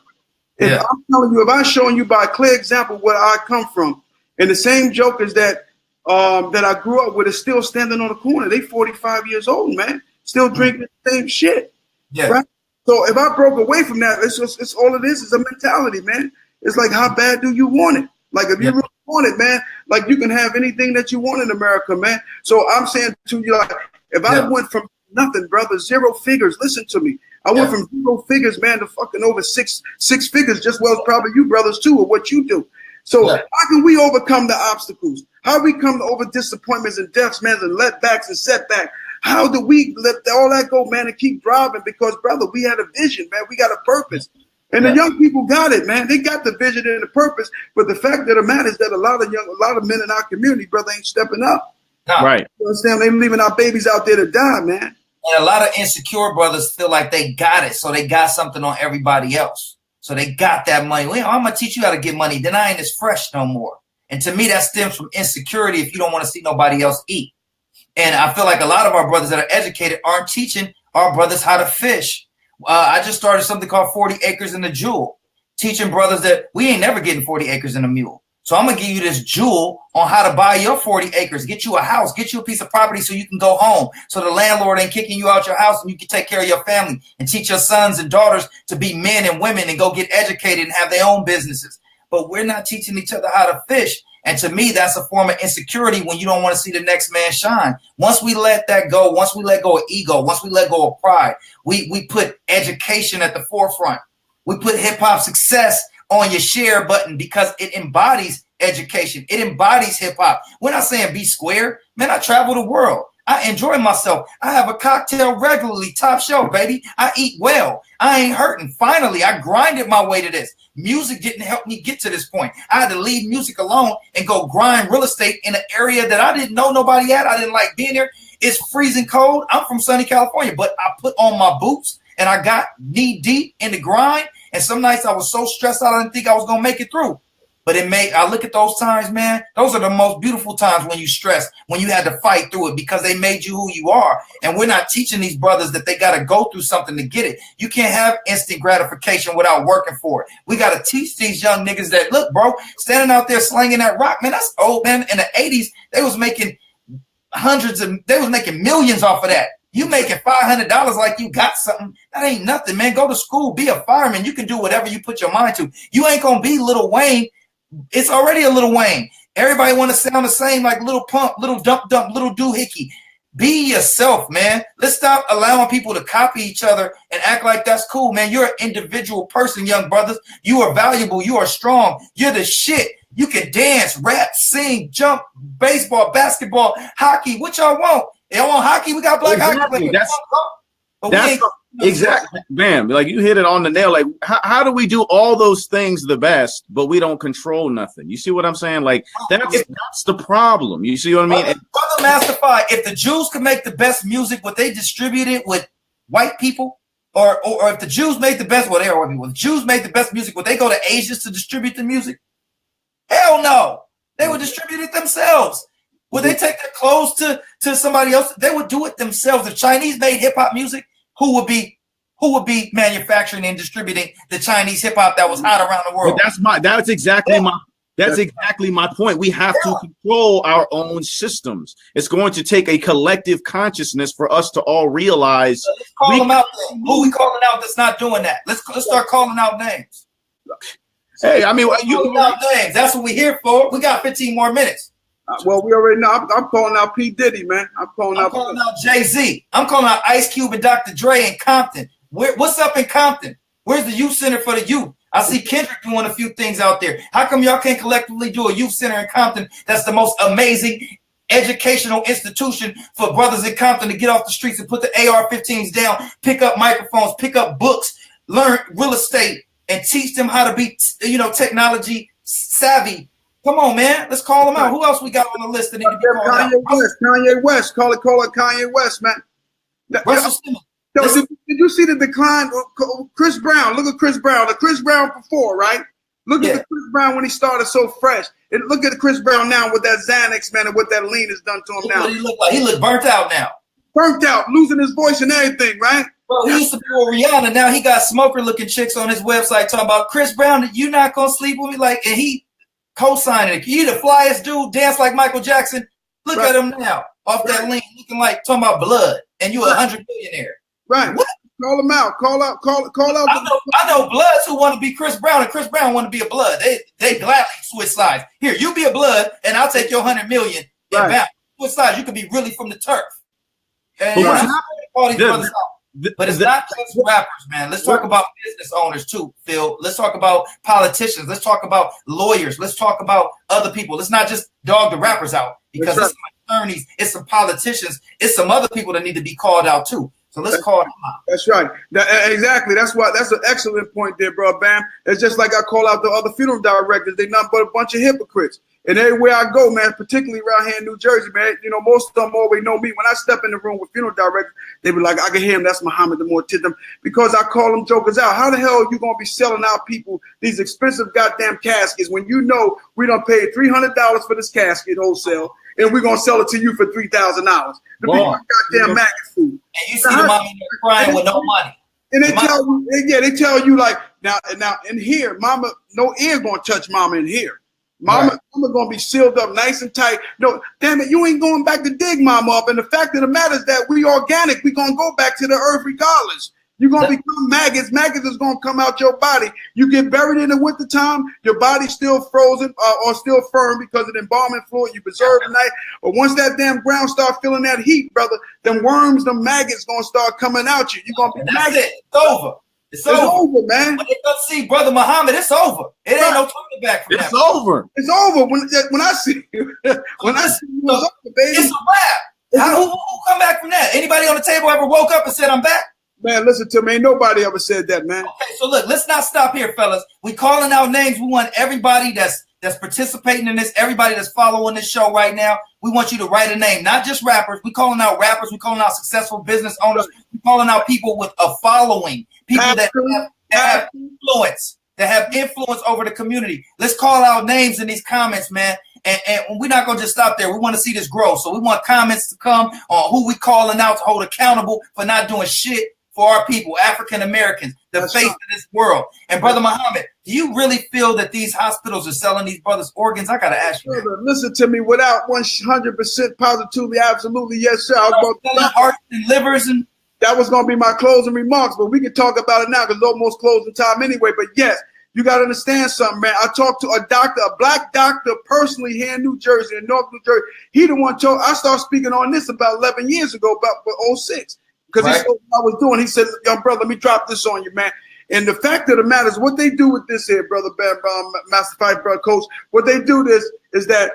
I'm telling you, if I'm showing you by a clear example where I come from, and the same jokers that I grew up with is still standing on the corner. They 45 years old, man, still drinking the same shit. Yeah. Right? So if I broke away from that, it's all it is a mentality, man. It's like, how bad do you want it? Like, if you really want it, man, like, you can have anything that you want in America, man. So I'm saying to you, like, if I went from nothing, brother, 0 figures, listen to me. I went from 0 figures, man, to fucking over six figures, just well as probably you brothers too, or what you do. So how can we overcome the obstacles? How we come over disappointments and deaths, man, and letbacks and setbacks? How do we let all that go, man, and keep driving? Because, brother, we had a vision, man. We got a purpose. And the young people got it, man. They got the vision and the purpose. But the fact of the matter is that a lot of men in our community, brother, ain't stepping up. Right. You understand? They leaving our babies out there to die, man. And a lot of insecure brothers feel like they got it, so they got something on everybody else. So they got that money. Well, I'm going to teach you how to get money. Then I ain't as fresh no more. And to me, that stems from insecurity if you don't want to see nobody else eat. And I feel like a lot of our brothers that are educated aren't teaching our brothers how to fish. I just started something called 40 Acres in a Jewel, teaching brothers that we ain't never getting 40 acres in a mule. So I'm going to give you this jewel on how to buy your 40 acres, get you a house, get you a piece of property so you can go home. So the landlord ain't kicking you out your house and you can take care of your family and teach your sons and daughters to be men and women and go get educated and have their own businesses. But we're not teaching each other how to fish. And to me, that's a form of insecurity when you don't want to see the next man shine. Once we let that go, once we let go of ego, once we let go of pride, we put education at the forefront. We put hip hop success on your share button because it embodies education. It embodies hip hop. We're not saying be square. Man, I travel the world. I enjoy myself. I have a cocktail regularly, top shelf, baby. I eat well. I ain't hurting. Finally, I grinded my way to this. Music didn't help me get to this point. I had to leave music alone and go grind real estate in an area that I didn't know nobody at. I didn't like being there. It's freezing cold. I'm from sunny California, but I put on my boots and I got knee deep in the grind. And some nights I was so stressed out, I didn't think I was going to make it through. But I look at those times, man, those are the most beautiful times when you stress, when you had to fight through it because they made you who you are. And we're not teaching these brothers that they got to go through something to get it. You can't have instant gratification without working for it. We got to teach these young niggas that, look, bro, standing out there slanging that rock, man, that's old, man. In the 80s, they was making millions off of that. You making $500 like you got something. That ain't nothing, man. Go to school, be a fireman. You can do whatever you put your mind to. You ain't going to be Lil Wayne. It's already a Lil Wayne. Everybody want to sound the same like Lil Pump, Lil Dump, Lil Doohickey. Be yourself, man. Let's stop allowing people to copy each other and act like that's cool, man. You're an individual person, young brothers. You are valuable. You are strong. You're the shit. You can dance, rap, sing, jump, baseball, basketball, hockey. What y'all want? Y'all want hockey? We got black hockey players. Exactly, man. Like you hit it on the nail. Like, how do we do all those things the best, but we don't control nothing? You see what I'm saying? Like that's the problem. You see what I mean? Brother Masterfy, if the Jews could make the best music, would they distribute it with white people? Or if the Jews made the best, they are white people. If the Jews made the best music, would they go to Asians to distribute the music? Hell no. They would distribute it themselves. Would they take their clothes to somebody else? They would do it themselves. If Chinese made hip hop music, who would be manufacturing and distributing the Chinese hip hop that was hot around the world? But that's exactly my point. We have to control our own systems. It's going to take a collective consciousness for us to all realize. Let's call them out. Who we calling out that's not doing that? Let's start calling out names. Hey, I mean, calling out names. That's what we're here for. We got 15 more minutes. Well, we already know. I'm calling out P. Diddy, man. I'm calling out Jay-Z. I'm calling out Ice Cube and Dr. Dre in Compton. What's up in Compton? Where's the youth center for the youth? I see Kendrick doing a few things out there. How come y'all can't collectively do a youth center in Compton? That's the most amazing educational institution for brothers in Compton to get off the streets and put the AR-15s down, pick up microphones, pick up books, learn real estate, and teach them how to be, technology savvy. Come on, man. Let's call them out. Who else we got on the list that need to be called out? Kanye West. Call it Kanye West, man. Did you see the decline of Chris Brown? Look at Chris Brown. The Chris Brown before, right? Look at the Chris Brown when he started so fresh. And look at the Chris Brown now with that Xanax, man, and what that lean has done to him now. What he look like? He look burnt out now. Burnt out, losing his voice and everything, right? Bro, he used to be with Rihanna. Now he got smoker-looking chicks on his website talking about Chris Brown, you not going to sleep with me? Like, and he co-signing it. You the flyest dude, dance like Michael Jackson. Look at him now, off that lean, looking like talking about blood, and you 100 millionaire. Right. What? Call him out. Call out. I know Bloods who want to be Chris Brown, and Chris Brown want to be a Blood. They gladly switch sides. Here, you be a Blood, and I'll take your 100 million. Right. Switch sides. You could be really from the turf. And all these brothers out. But it's not just rappers, man. Let's talk about business owners too, Phil. Let's talk about politicians. Let's talk about lawyers. Let's talk about other people. Let's not just dog the rappers out because it's some attorneys, it's some politicians, it's some other people that need to be called out too. So let's call them out. That's right. Exactly. That's an excellent point there, bro. Bam. It's just like I call out the other funeral directors. They're nothing but a bunch of hypocrites. And everywhere I go, man, particularly around here in New Jersey, man, most of them always know me. When I step in the room with funeral directors, they be like, I can hear him. That's Muhammad the Mortizam, because I call them jokers out. How the hell are you going to be selling out people these expensive goddamn caskets when you know we done paid $300 for this casket wholesale and we're going to sell it to you for $3,000? The people goddamn maggot food. And you see the mama crying with no money. And they tell you like, now in here, mama, no ear going to touch mama in here. Mama gonna be sealed up nice and tight. No, damn it, you ain't going back to dig mama up. And the fact of the matter is that we organic. We gonna go back to the earth regardless. You're gonna become maggots. Maggots is gonna come out your body. You get buried in the wintertime, your body's still frozen or still firm because of the embalming fluid you preserve the night. But once that damn ground start feeling that heat, brother, them worms, them maggots gonna start coming out you. You're gonna be maggots. It's over. It's over, man. When they come see Brother Muhammad, it's over. It ain't no coming back from that. It's over. It's over. When I see you, it's over, baby. It's a wrap. Who come back from that? Anybody on the table ever woke up and said, I'm back? Man, listen to me. Ain't nobody ever said that, man. Okay, so look, let's not stop here, fellas. We calling out names. We want everybody that's participating in this, everybody that's following this show right now. We want you to write a name, not just rappers. We calling out rappers. We calling out successful business owners. We calling out people with a following, people that have influence, that have influence over the community. Let's call out names in these comments, man. And we're not going to just stop there. We want to see this grow. So we want comments to come on who we calling out to hold accountable for not doing shit for our people, African Americans, the face of this world. And Brother Muhammad, do you really feel that these hospitals are selling these brothers organs? I got to ask you. Brother, listen to me without 100% positively, absolutely, yes, sir. I was selling hearts and livers, and that was going to be my closing remarks, but we can talk about it now because it's almost closing time anyway. But yes, you got to understand something, man. I talked to a doctor, a black doctor, personally here in New Jersey, in North New Jersey. He the one told. I started speaking on this about 11 years ago, about 06. Because he saw what I was doing. He said, young brother, let me drop this on you, man. And the fact of the matter is what they do with this here, brother, Master Fight, brother, coach, what they do this is that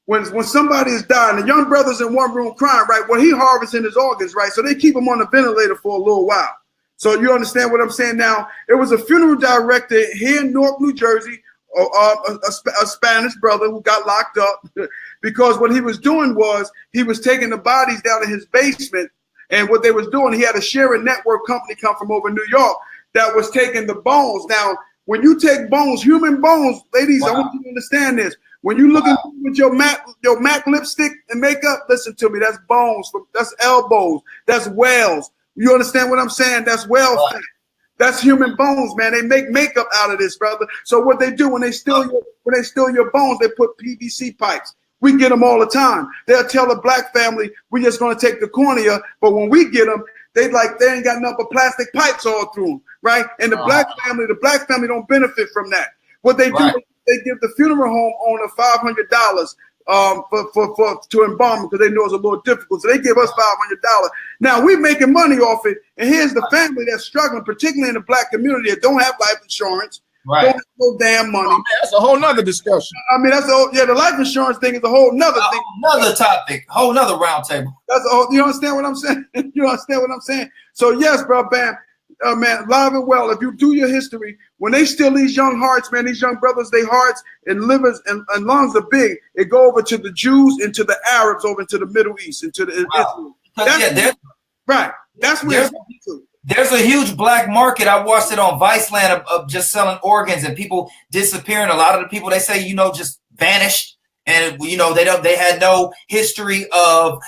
when somebody is dying, the young brother's in one room crying, right? Well, he harvesting his organs, right? So they keep him on the ventilator for a little while. So you understand what I'm saying now? It was a funeral director here in North New Jersey, a Spanish brother who got locked up because what he was doing was he was taking the bodies down in his basement. And what they was doing, he had a sharing network company come from over New York that was taking the bones. Now, when you take bones, human bones, ladies, I want you to understand this. When you look at with your MAC lipstick and makeup, listen to me, that's bones, that's elbows, that's whales. You understand what I'm saying? That's whale fat. That's human bones, man. They make makeup out of this, brother. So what they do when they steal your bones, they put PVC pipes. We get them all the time. They'll tell a black family, we're just going to take the cornea. But when we get them, they ain't got nothing but plastic pipes all through them, right? And the black family don't benefit from that. What they do, they give the funeral home owner $500 to embalm because they know it's a little difficult. So they give us $500. Now we're making money off it. And here's the family that's struggling, particularly in the black community that don't have life insurance. Don't have no damn money. Oh, man, that's a whole nother discussion. I mean, the life insurance thing is a whole nother thing. Another topic, whole nother roundtable. You understand what I'm saying? You understand what I'm saying? So yes, bro, Bam, man, live and well. If you do your history, when they steal these young hearts, man, these young brothers, their hearts and livers and lungs are big. It go over to the Jews and to the Arabs, over into the Middle East, and to the Israel. That's where it's going to. There's a huge black market. I watched it on Viceland of just selling organs and people disappearing. A lot of the people they say, just vanished, and they had no history of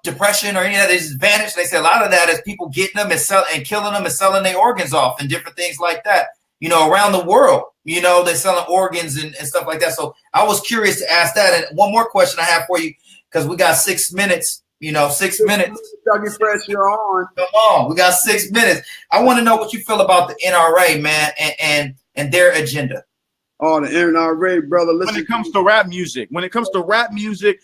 depression or any of that. They just vanished. They say a lot of that is people getting them and killing them and selling their organs off and different things like that. Around the world, they're selling organs and stuff like that. So I was curious to ask that. And one more question I have for you, because we got 6 minutes. 6 minutes. Dougie Fresh, you're on. Come on, we got 6 minutes. I want to know what you feel about the NRA, man, and their agenda. Oh, the NRA, brother. Listen, when it comes to rap music,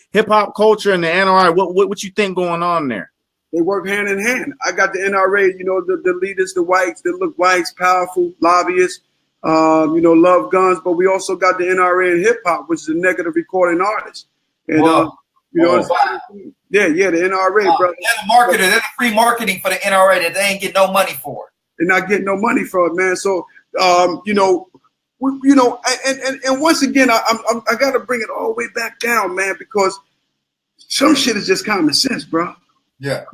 hip hop culture, and the NRA, what you think going on there? They work hand in hand. I got the NRA, the leaders, the whites that look whites, powerful, lobbyists, love guns, but we also got the NRA in hip hop, which is a negative recording artist. And the NRA, brother. They're the free marketing for the NRA that they ain't get no money for. They're not getting no money for it, man. So, and once again, I got to bring it all the way back down, man, because some shit is just common sense, bro. Yeah.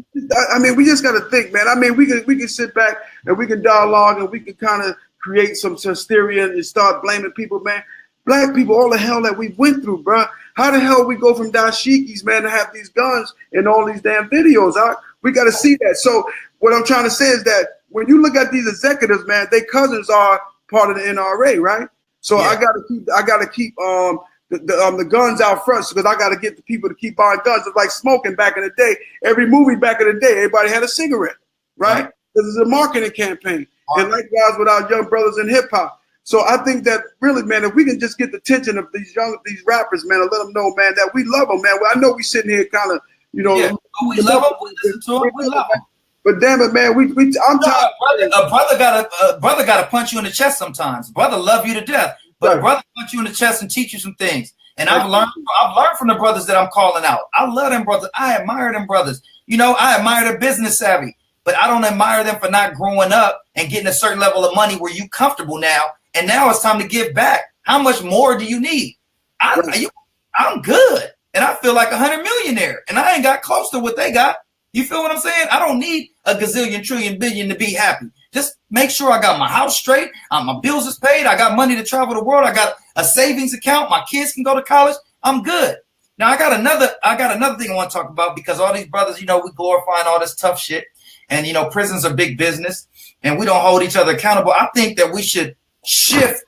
I mean, we just got to think, man. I mean, we can sit back and we can dialogue and we can kind of create some hysteria and start blaming people, man. Black people, all the hell that we went through, bro. How the hell we go from dashikis, man, to have these guns in all these damn videos? We got to see that. So what I'm trying to say is that when you look at these executives, man, their cousins are part of the NRA, right? So I got to keep the guns out front because I got to get the people to keep buying guns. It's like smoking back in the day. Every movie back in the day, everybody had a cigarette, right? This is a marketing campaign. And likewise with our young brothers in hip hop. So I think that really, man, if we can just get the attention of these rappers, man, and let them know, man, that we love them, man. I know we sitting here kind of, we love them. We listen to them. We love them. But damn it, man, I'm tired. A brother gotta punch you in the chest sometimes. Brother love you to death, but a brother punch you in the chest and teach you some things. And I've learned from the brothers that I'm calling out. I love them brothers. I admire them brothers. You know, I admire their business savvy, but I don't admire them for not growing up and getting a certain level of money where you comfortable now. And now it's time to give back. How much more do you need? I'm good. And I feel like 100 millionaire, and I ain't got close to what they got. You feel what I'm saying? I don't need a gazillion, trillion, billion to be happy. Just make sure I got my house straight. My bills is paid. I got money to travel the world. I got a savings account. My kids can go to college. I'm good. Now I got another thing I want to talk about, because all these brothers, you know, we glorifying all this tough shit, and you know, prisons are big business, and we don't hold each other accountable. I think that we should shift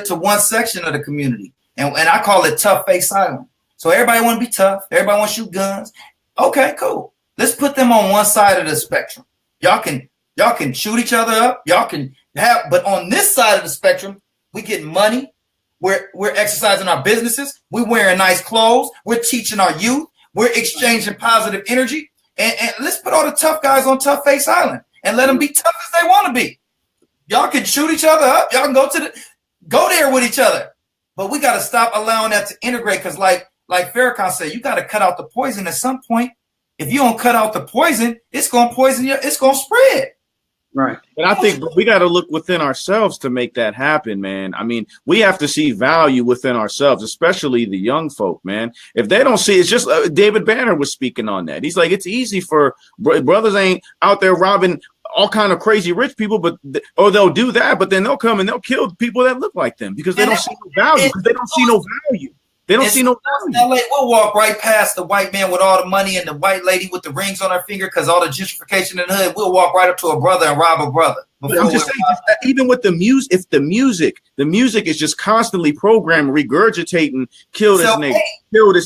to one section of the community, and I call it tough face silent. So everybody want to be tough. Everybody want to shoot guns. Okay, cool. Let's put them on one side of the spectrum. Y'all can shoot each other up. Y'all can have, but on this side of the spectrum, we get money. We're exercising our businesses. We're wearing nice clothes. We're teaching our youth. We're exchanging positive energy. And let's put all the tough guys on Tough Face Island and let them be tough as they want to be. Y'all can shoot each other up. Y'all can go there with each other. But we got to stop allowing that to integrate, because like Farrakhan said, you got to cut out the poison at some point. If you don't cut out the poison, it's going to poison you. It's going to spread. Right. But I think we got to look within ourselves to make that happen, man. I mean, we have to see value within ourselves, especially the young folk, man. If they don't see, it's just David Banner was speaking on that. He's like, it's easy for brothers ain't out there robbing all kind of crazy rich people, or they'll do that, but then they'll come and they'll kill people that look like them because they don't see no value. Because they don't see no value. They don't see no value. LA, we'll walk right past the white man with all the money and the white lady with the rings on her finger because all the gentrification in the hood. We'll walk right up to a brother and rob a brother. I'm just saying, even with the music, if the music is just constantly programmed, regurgitating, kill this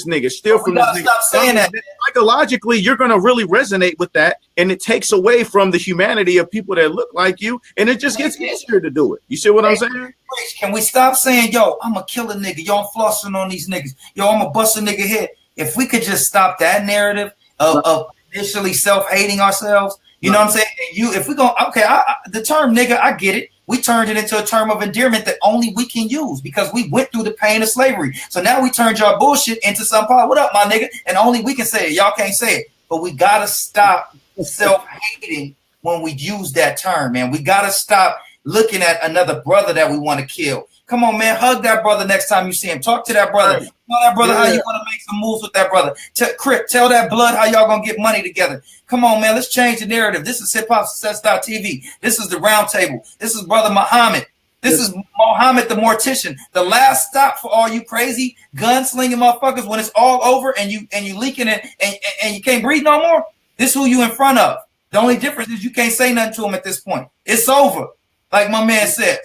nigga, steal from this nigga. Stop saying that. Psychologically, you're going to really resonate with that, and it takes away from the humanity of people that look like you, and it just gets easier to do it. You see what I'm saying? Can we stop saying, yo, I'm going to kill a nigga, yo, I'm flossing on these niggas, yo, I'm going to bust a nigga head? If we could just stop that narrative of initially self-hating ourselves, you know what I'm saying? And if we go, okay, the term nigga, I get it. We turned it into a term of endearment that only we can use because we went through the pain of slavery. So now we turned y'all bullshit into some part. What up, my nigga? And only we can say it. Y'all can't say it. But we got to stop self-hating when we use that term, man. We got to stop looking at another brother that we want to kill. Come on, man. Hug that brother next time you see him. Talk to that brother. Tell that brother how you want to make some moves with that brother. Crip, tell that blood how y'all going to get money together. Come on, man. Let's change the narrative. This is hiphopsuccess.tv. This is the RoundTable. This is Brother Muhammad. This is Muhammad the Mortician. The last stop for all you crazy gunslinging motherfuckers when it's all over and you leaking it and you can't breathe no more. This is who you in front of. The only difference is you can't say nothing to him at this point. It's over, like my man says.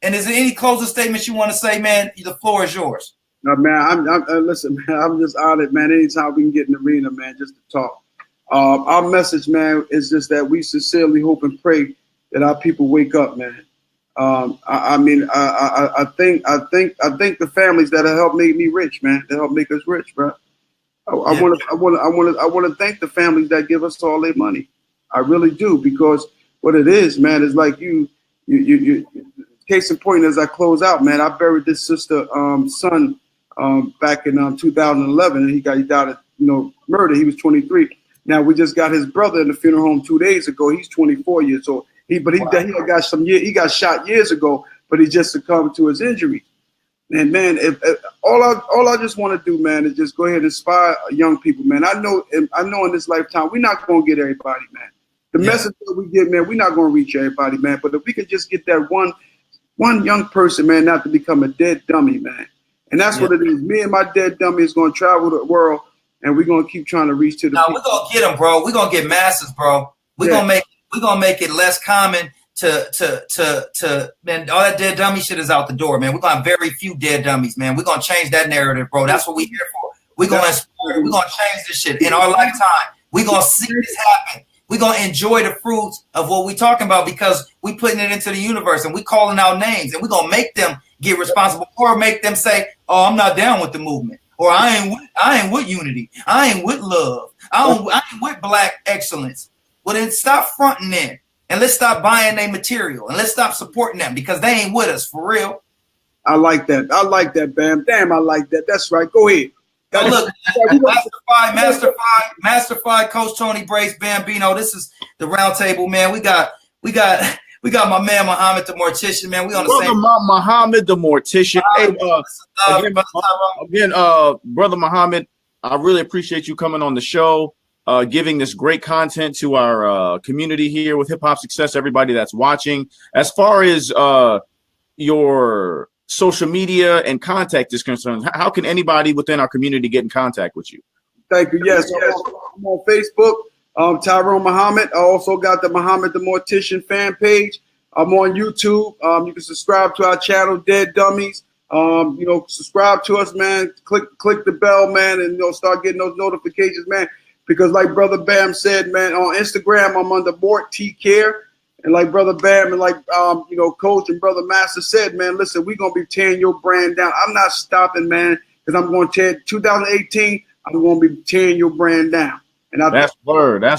And is there any closing statements you want to say, man? The floor is yours. No, man, listen, man, I'm just honored, man. Anytime we can get in the arena, man, just to talk. Our message, man, is just that we sincerely hope and pray that our people wake up, man. I think the families that have helped make me rich, man, that help make us rich, bro. I want to thank the families that give us all their money. I really do, because what it is, man, is like you. Case in point, as I close out, man, I buried this sister son back in 2011, and he died of murder. He was 23. Now we just got his brother in the funeral home 2 days ago. He's 24 years old. He got shot years ago, but he just succumbed to his injury. And man, if all I just want to do, man, is just go ahead and inspire young people, man. I know in this lifetime we're not gonna get everybody, man. The message that we get, man, we're not gonna reach everybody, man. But if we could just get that one young person, man, not to become a dead dummy, man. And that's what it is. Me and my dead dummy is going to travel the world, and we're going to keep trying to reach to the people. We're going to get them, bro. We're going to get masses, bro. We're going to make it less common to man, all that dead dummy shit is out the door, man. We're going to have very few dead dummies, man. We're going to change that narrative, bro. That's what we're here for. We're going to change this shit in our lifetime. We're going to see this happen. We're going to enjoy the fruits of what we're talking about because we're putting it into the universe and we're calling out names, and we're going to make them get responsible or make them say, oh, I'm not down with the movement, or I ain't with unity. I ain't with love. I ain't with black excellence. Well, then stop fronting them, and let's stop buying their material, and let's stop supporting them because they ain't with us for real. I like that. I like that, Bam. Damn, I like that. That's right. Go ahead. Yo, look, Master Five, Coach Tony Brace, Bambino. This is the Roundtable, man. We got my man Muhammad the Mortician, man. We on the Brother same. Muhammad the Mortician. Again, Brother Muhammad, I really appreciate you coming on the show, giving this great content to our community here with Hip Hop Success, everybody that's watching. As far as your social media and contact is concerned, how can anybody within our community get in contact with you? Thank you. Yes. I'm on Facebook, Tyrone Muhammad. I also got the Muhammad the Mortician fan page. I'm on YouTube. You can subscribe to our channel, Dead Dummies. Subscribe to us, man. Click the bell, man, and start getting those notifications, man. Because like Brother Bam said, man, on Instagram, I'm under Mort T Care. And like Brother Bam and like, Coach and Brother Master said, man, listen, we're going to be tearing your brand down. I'm not stopping, man, because I'm going to tear 2018. I'm going to be tearing your brand down. And that's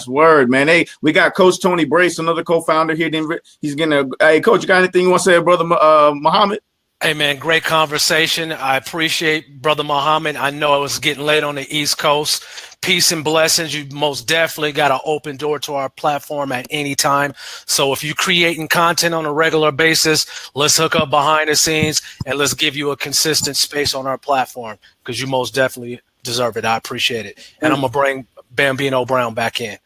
word, man. Hey, we got Coach Tony Brace, another co-founder here. He's going to, hey, Coach, you got anything you want to say, Brother Muhammad? Hey, man, great conversation. I appreciate Brother Muhammad. I know it was getting late on the East Coast. Peace and blessings. You most definitely got an open door to our platform at any time. So if you're creating content on a regular basis, let's hook up behind the scenes and let's give you a consistent space on our platform because you most definitely deserve it. I appreciate it. And I'm going to bring Bambino Brown back in.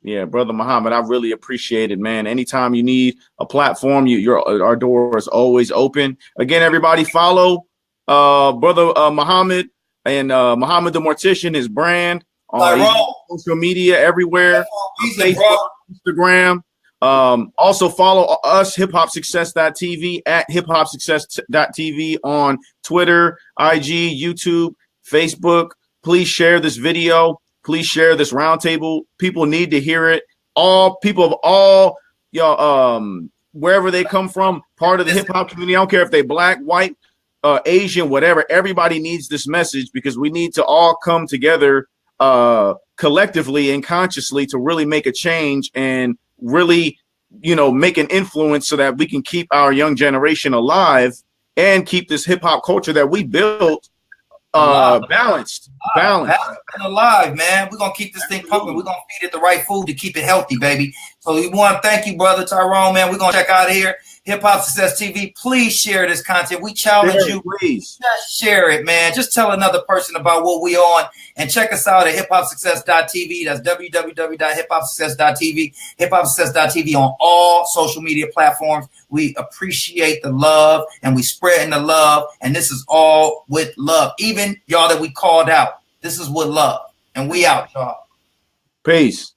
Yeah, Brother Muhammad, I really appreciate it, man. Anytime you need a platform, our door is always open. Again, everybody follow Brother Muhammad and Muhammad the Mortician, his brand on social media everywhere, Facebook, Instagram. Also follow us, hiphopsuccess.tv, at hiphopsuccess.tv on Twitter, IG, YouTube, Facebook. Please share this video. Please share this roundtable. People need to hear it. All people of all wherever they come from, part of the hip hop community. I don't care if they black, white, Asian, whatever. Everybody needs this message because we need to all come together collectively and consciously to really make a change and really, make an influence so that we can keep our young generation alive and keep this hip hop culture that we built balanced and alive, man. We're gonna keep this thing pumping. We're gonna feed it the right food to keep it healthy, baby. So we want to thank you, Brother Tyrone, man. We're gonna check out of here. Hip Hop Success TV. Please share this content. We challenge you. Please just share it, man. Just tell another person about what we on and check us out at hiphopsuccess.tv. That's www.hiphopsuccess.tv. Hiphopsuccess.tv on all social media platforms. We appreciate the love and we spreading the love. And this is all with love. Even y'all that we called out. This is with love. And we out, y'all. Peace.